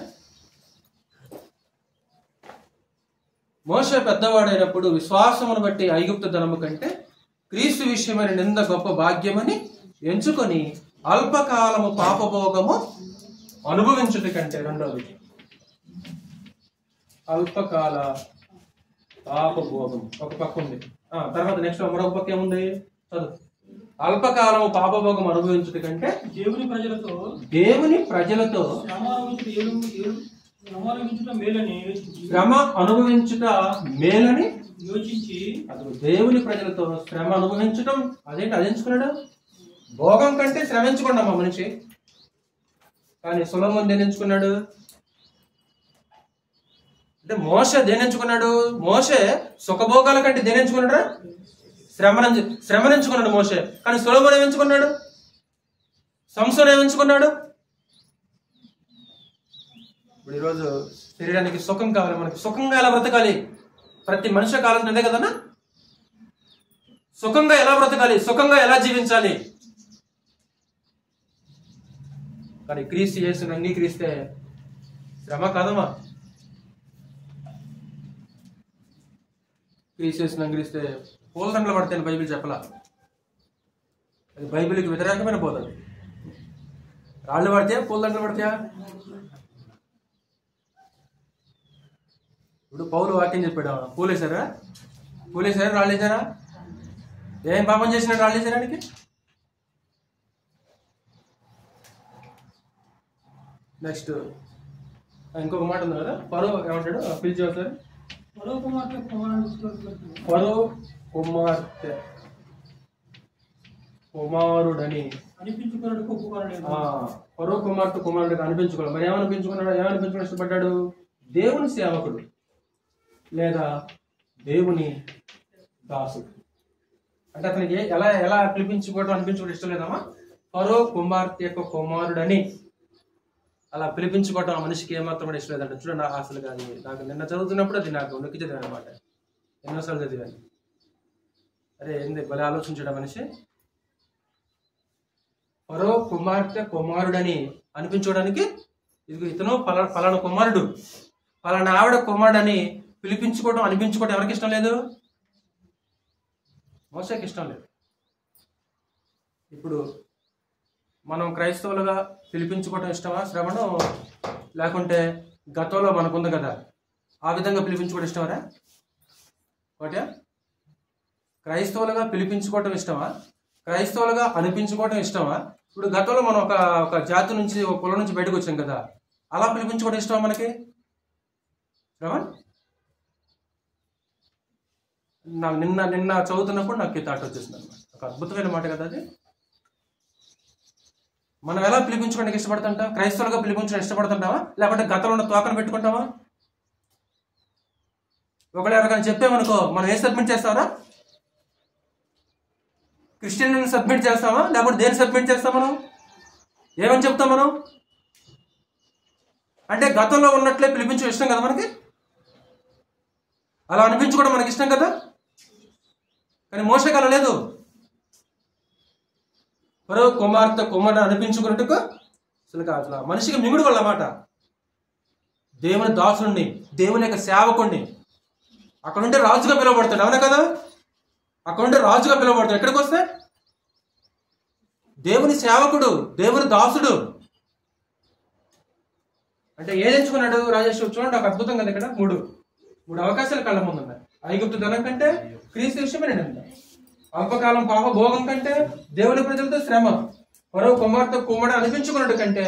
మోషే పెద్దవాడైనప్పుడు విశ్వాసమును బట్టి ఐగుప్తు ధనము కంటే క్రీస్తు విషయమైన నింద గొప్ప భాగ్యమని ఎంచుకొని అల్పకాలము పాపభోగము అనుభవించుట కంటే, రెండవది అల్పకాల పాపభోగం ఒక పక్క ఉంది. తర్వాత నెక్స్ట్ మరొక పక్క ఏముంది? చదువు. అల్పకాలము పాపభోగం అనుభవించుట కంటే దేవుని ప్రజలతో శ్రమ అనుభవించుట మేలని యోచించి, అసలు దేవుని ప్రజలతో శ్రమ అనుభవించటం అదేంటి? అది ఎంచుకున్నాడు. భోగం కంటే శ్రమ ఎంచుకున్నాం మా మనిషి. కానీ సొలొమోను దేని ఎంచుకున్నాడు? అంటే మోషే దేని ఎంచుకున్నాడు? మోషే సుఖభోగాల కంటే దేని ఎంచుకున్నాడు? శ్రమను ఎంచుకున్నాడు మోషే. కానీ సొలొమోను ఏం ఎంచుకున్నాడు? సంసోను ఏం ఎంచుకున్నాడు? ఇప్పుడు ఈరోజు శరీరానికి సుఖం కావాలి, మనకి సుఖంగా ఎలా బ్రతకాలి? ప్రతి మనిషి కావాల్సిన అదే కదన్నా. సుఖంగా ఎలా బ్రతకాలి, సుఖంగా ఎలా జీవించాలి. కానీ క్రీస్తు యేసుని అంగీకరిస్తే శ్రమ కాదమ్మా. క్రీస్తు యేసుని అంగీకరిస్తే పూలదండలు పడతాయని బైబిల్ చెప్పలా. అది బైబిల్కి వ్యతిరేకమైన బోధ. రాళ్ళు పడతాయా, పూలదండలు పడతాయా? ఇప్పుడు పౌలు వాక్యం చెప్పాడు, పూలేశారా రాళ్ళు వేసారా? ఏం పాపం చేసినాడు రాళ్ళు వేసారానికి? నెక్స్ట్ ఇంకొక మాట ఉంది కదా, ఫరో ఏమంటాడు? పిలిచి అవుతారు. ఫరో కుమార్తె కుమారుడని ఫరో కుమార్తె కుమారుడికి అనిపించుకోవాలి. మరి ఏమనిపించుకున్నాడు? ఇష్టపడ్డాడు? దేవుని సేవకుడు లేదా దేవుని దాసుడు. అంటే అతనికి ఎలా పిలిపించుకోవడం అనిపించుకోవడం ఇష్టం లేదమ్మా. ఫరో కుమార్తె యొక్క కుమారుడని అలా పిలిపించుకోవటం ఆ మనిషికి ఏమాత్రం కూడా ఇష్టం లేదంటే చూడండి. అసలు కానీ నాకు నిన్న చదువుతున్నప్పుడు అది నాకు నొక్కి చదివాను అనమాట. ఎన్నోసార్లు చదివాను. అరే ఏంది భలే ఆలోచించడం మనిషి. ఫరో కుమార్తె కుమారుడని అనిపించుకోవడానికి ఇతను ఫలానా కుమారుడు, ఫలానా ఆవిడ కుమారుడని పిలిపించుకోవడం అనిపించుకోవడం ఎవరికి ఇష్టం లేదు? మోసేకి ఇష్టం లేదు. ఇప్పుడు మనం క్రైస్తవులుగా పిలిపించుకోవడం ఇష్టమా శ్రమను? లేకుంటే గతంలో మనకుంది కదా ఆ విధంగా పిలిపించుకోవడం ఇష్టమరా? ఒకటే క్రైస్తవులుగా పిలిపించుకోవటం ఇష్టమా, క్రైస్తవులుగా అనిపించుకోవటం ఇష్టమా? ఇప్పుడు గతంలో మనం ఒక జాతి నుంచి, ఒక కులం నుంచి బయటకు వచ్చాం కదా, అలా పిలిపించుకోవడం ఇష్టమా మనకి? శ్రవణ్, నాకు నిన్న చదువుతున్నప్పుడు నాకు ఈ థాట్ వచ్చేసింది అనమాట. ఒక అద్భుతమైన మాట కదా అది. మనం ఎలా పిలిపించుకోవడానికి ఇష్టపడుతుంటాం? క్రైస్తవులుగా పిలిపించడానికి ఇష్టపడుతుంటావా, లేకపోతే గతంలో ఉన్న తోకను పెట్టుకుంటావా? ఒకళ్ళు ఎవరికైనా చెప్పామనుకో మనం ఏం సబ్మిట్ చేస్తావరా? క్రిస్టియన్ సబ్మిట్ చేస్తావా, లేకపోతే దేని సబ్మిట్ చేస్తాం? మనం ఏమని చెప్తాం? మనం అంటే గతంలో ఉన్నట్లే పిలిపించడం ఇష్టం కదా మనకి, అలా అనిపించుకోవడం మనకి ఇష్టం కదా. కానీ మోషేకి అలా లేదు. ఫరో కుమార్తె కుమారుడు అనిపించుకున్నట్టుగా అసలు మనిషికి మింగుడు వాళ్ళ మాట. దేవుని దాసుడిని, దేవుని యొక్క సేవకుడిని, అక్కడ ఉంటే రాజుగా పిలువబడతాడు. అవునా కదా? అక్కడ ఉంటే రాజుగా పిలువబడతాడు. ఎక్కడికి వస్తే దేవుని సేవకుడు, దేవుని దాసుడు. అంటే ఏది ఎంచుకున్నాడు రాజేష్? చూడండి ఒక అద్భుతం కదా. ఇక్కడ మూడు అవకాశాలు కళ్ళ ముందు ఉన్నాయి. ఐగుప్తు ధనం కంటే క్రీస్తు విషయమే నేను. అల్పకాలం పాప భోగం కంటే దేవుని ప్రజలతో శ్రమ. మరో కుమార్తె కుమారుడు అనిపించుకున్నాడు కంటే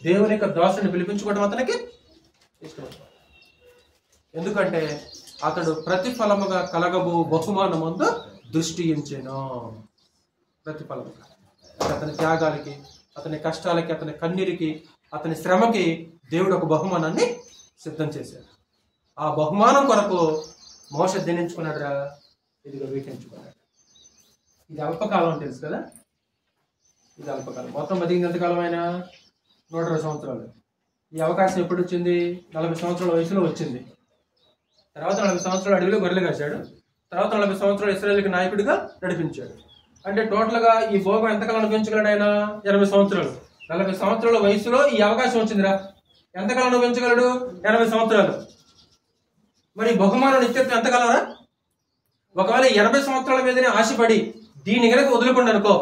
దేవుని యొక్క దాసుని పిలిపించుకోవడం అతనికి ఇష్టం. ఎందుకంటే అతడు ప్రతిఫలముగా కలగబో బహుమానమందు దృష్టి ఉంచెను. ప్రతిఫలముగా అతని త్యాగాలకి, అతని కష్టాలకి, అతని కన్నీరికి, అతని శ్రమకి దేవుడు ఒక బహుమానాన్ని సిద్ధం చేశాడు. ఆ బహుమానం కొరకు మోషే దినించుకున్నాడు రా, ఇదిగో వీటించుకున్నాడు. ఇది అల్పకాలం అని తెలుసు కదా, ఇది అల్పకాలం. మొత్తం బతికింది ఎంతకాలం అయినా 120 సంవత్సరాలు. ఈ అవకాశం ఎప్పుడు వచ్చింది? 40 సంవత్సరాల వయసులో వచ్చింది. తర్వాత 40 సంవత్సరాలు అడవిలో గొర్రెలు కాశాడు. తర్వాత 40 సంవత్సరాలు ఇశ్రాయేలుకి నాయకుడిగా నడిపించాడు. అంటే టోటల్గా ఈ భోగం ఎంతకాలం అనుభవించగలడు ఆయన? 80 సంవత్సరాలు. 40 సంవత్సరాల వయసులో ఈ అవకాశం వచ్చిందిరా. ఎంతకాలం అనుభవించగలడు? 80 సంవత్సరాలు. మరి బహుమానం నిత్యత్వం ఎంతకాలం రా? ఒకవేళ 80 సంవత్సరాల మీదనే ఆశపడి దీని కనుక వదులుకుండా అనుకో,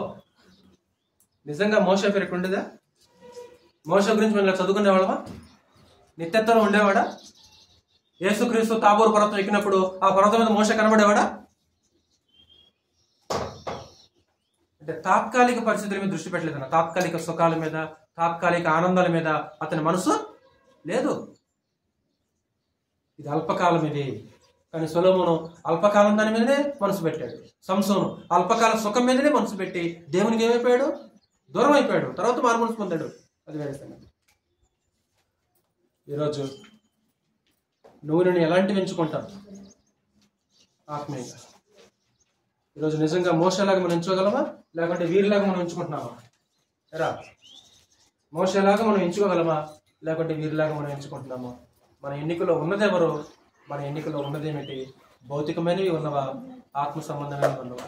నిజంగా మోషే పేరు ఉండేదా? మోషే గురించి మనం ఇలా చదువుకునే వాళ్ళమా? నిత్యత్వం ఉండేవాడా? యేసుక్రీస్తు తాబోరు పర్వతం ఎక్కినప్పుడు ఆ పర్వతం మీద మోషే కనబడేవాడా? అంటే తాత్కాలిక పరిస్థితుల మీద దృష్టి పెట్టలేదు. తాత్కాలిక సుఖాల మీద, తాత్కాలిక ఆనందాల మీద అతని మనసు లేదు. ఇది అల్పకాలం ఇది. కానీ సొలొమోను అల్పకాలం దాని మీదనే మనసు పెట్టాడు. సంసోను అల్పకాల సుఖం మీదనే మనసు పెట్టి దేవునికి ఏమైపోయాడు? దూరం అయిపోయాడు. తర్వాత మారు మనసు పొందాడు. అది వేరే సంగతి. ఈరోజు నువ్వు నేను ఎలాంటివి ఎంచుకుంటావు ఆత్మీయంగా? ఈరోజు నిజంగా మోషేలాగా మనం ఎంచుకోగలమా, లేకుంటే వీరిలాగా మనం ఎంచుకుంటున్నామా? ఎరా, మోషేలాగా మనం ఎంచుకోగలమా, లేకుంటే వీరిలాగా మనం ఎంచుకుంటున్నామా? మన ఎన్నికలో ఉన్నదెవరు? మన ఎన్నికలో ఉన్నదేమిటి? భౌతికమైనవి ఉన్నవా, ఆత్మ సంబంధమైనవి ఉన్నవా?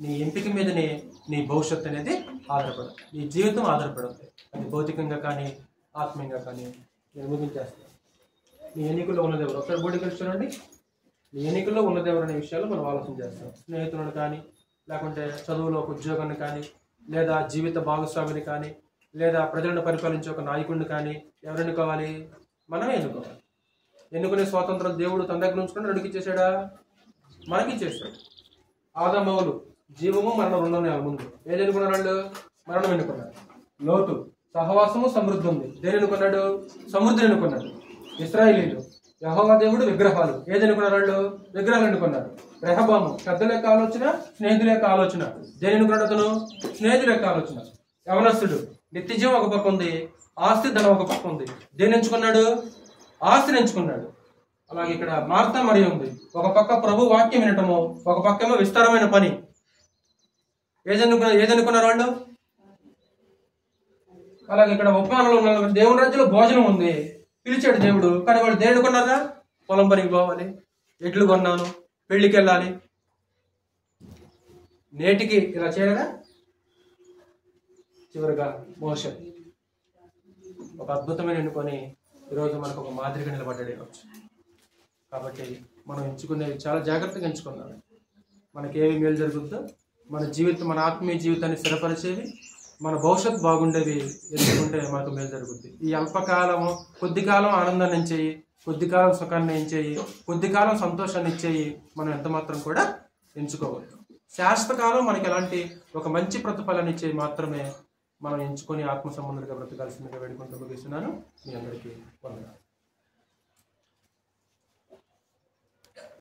నీ ఎంపిక మీదనే నీ భవిష్యత్తు అనేది ఆధారపడదు, నీ జీవితం ఆధారపడుతుంది. అది భౌతికంగా కానీ ఆత్మీయంగా కానీ. నేను ముగించేస్తాను. నీ ఎన్నికల్లో ఉన్నదెవరు? ఒకసారి బోర్డుకి వెళ్ళి చూడండి. నీ ఎన్నికల్లో ఉన్నదెవరు అనే విషయాలు మనం ఆలోచన చేస్తాం. స్నేహితులను కానీ, లేకుంటే చదువులో ఒక ఉద్యోగాన్ని కానీ, లేదా జీవిత భాగస్వామిని కానీ, లేదా ప్రజలను పరిపాలించే ఒక నాయకుడిని కానీ ఎవరు ఎన్నుకోవాలి? మనమే ఎన్నుకోవాలి. ఎన్నుకునే స్వాతంత్రం దేవుడు తన దగ్గర ఉంచుకుని అడిగి చేశాడా? మనకి చేశాడు. ఆదామవులు జీవము మరణం రెండునే ముందు ఏది ఎన్నుకున్నారు? వాళ్ళు మరణం ఎన్నుకున్నారు. లోతు సహవాసము సమృద్ధి ఉంది. దేని ఎన్నుకున్నాడు? సమృద్ధిని ఎన్నుకున్నాడు. ఇశ్రాయేలీలు యెహోవా దేవుడు విగ్రహాలు. ఏది ఎన్నుకున్నారు? వాళ్ళు విగ్రహాలు ఎన్నుకున్నారు. రెహబాము పెద్దల యొక్క ఆలోచన, స్నేహితుల యొక్క ఆలోచన. దేని ఎన్నుకున్నాడు? అతను స్నేహితుల యొక్క ఆలోచన. యవనస్తుడు నిత్యజీవం ఒక పక్క ఉంది, ఆస్తి ధనం ఒక పక్క ఉంది. దేని ఎంచుకున్నాడు? ఆస్తిని ఎంచుకున్నాడు. అలాగే ఇక్కడ మార్తా మరి ఉంది. ఒక పక్క ప్రభు వాక్యం వినటము, ఒక పక్కేమో విస్తారమైన పని. ఏదనుకున్నారు వాళ్ళు? అలాగే ఇక్కడ ఉపమానంలో ఉన్న దేవుని రాజ్యంలో భోజనం ఉంది, పిలిచాడు దేవుడు. కానీ వాళ్ళు దేని కొన్నారా? పొలం పనికి పోవాలి, ఎడ్లు కొన్నాను, పెళ్లికి వెళ్ళాలి. నేటికి ఇలా చేయరా? చివరిగా మోషే ఒక అద్భుతమైన ఎన్నుకొని ఈరోజు మనకు ఒక మాదిరిగా నిలబడ్డాడు ఈరోజు. కాబట్టి మనం ఎంచుకునేవి చాలా జాగ్రత్తగా ఎంచుకున్నాం. మనకేవి మేలు జరుగుతుందో, మన జీవితం, మన ఆత్మీయ జీవితాన్ని స్థిరపరిచేవి, మన భవిష్యత్తు బాగుండేవి ఎంచుకుంటే మనకు మేలు జరుగుతుంది. ఈ అల్పకాలము కొద్ది కాలం ఆనందాన్ని ఇచ్చేయి, కొద్ది కాలం సుఖాన్ని ఇచ్చేయి, కొద్ది కాలం సంతోషాన్ని ఇచ్చేయి మనం ఎంత మాత్రం కూడా ఎంచుకోవద్దు. శాశ్వతకాలం మనకి ఎలాంటి ఒక మంచి ప్రతిఫలాన్ని ఇచ్చేవి మాత్రమే మనం ఎంచుకొని ఆత్మ సంబంధులుగా బ్రతకాల్సిందిగా వేడుకుంటూ ముగిస్తున్నాను. మీ అందరికీ వందనాలు.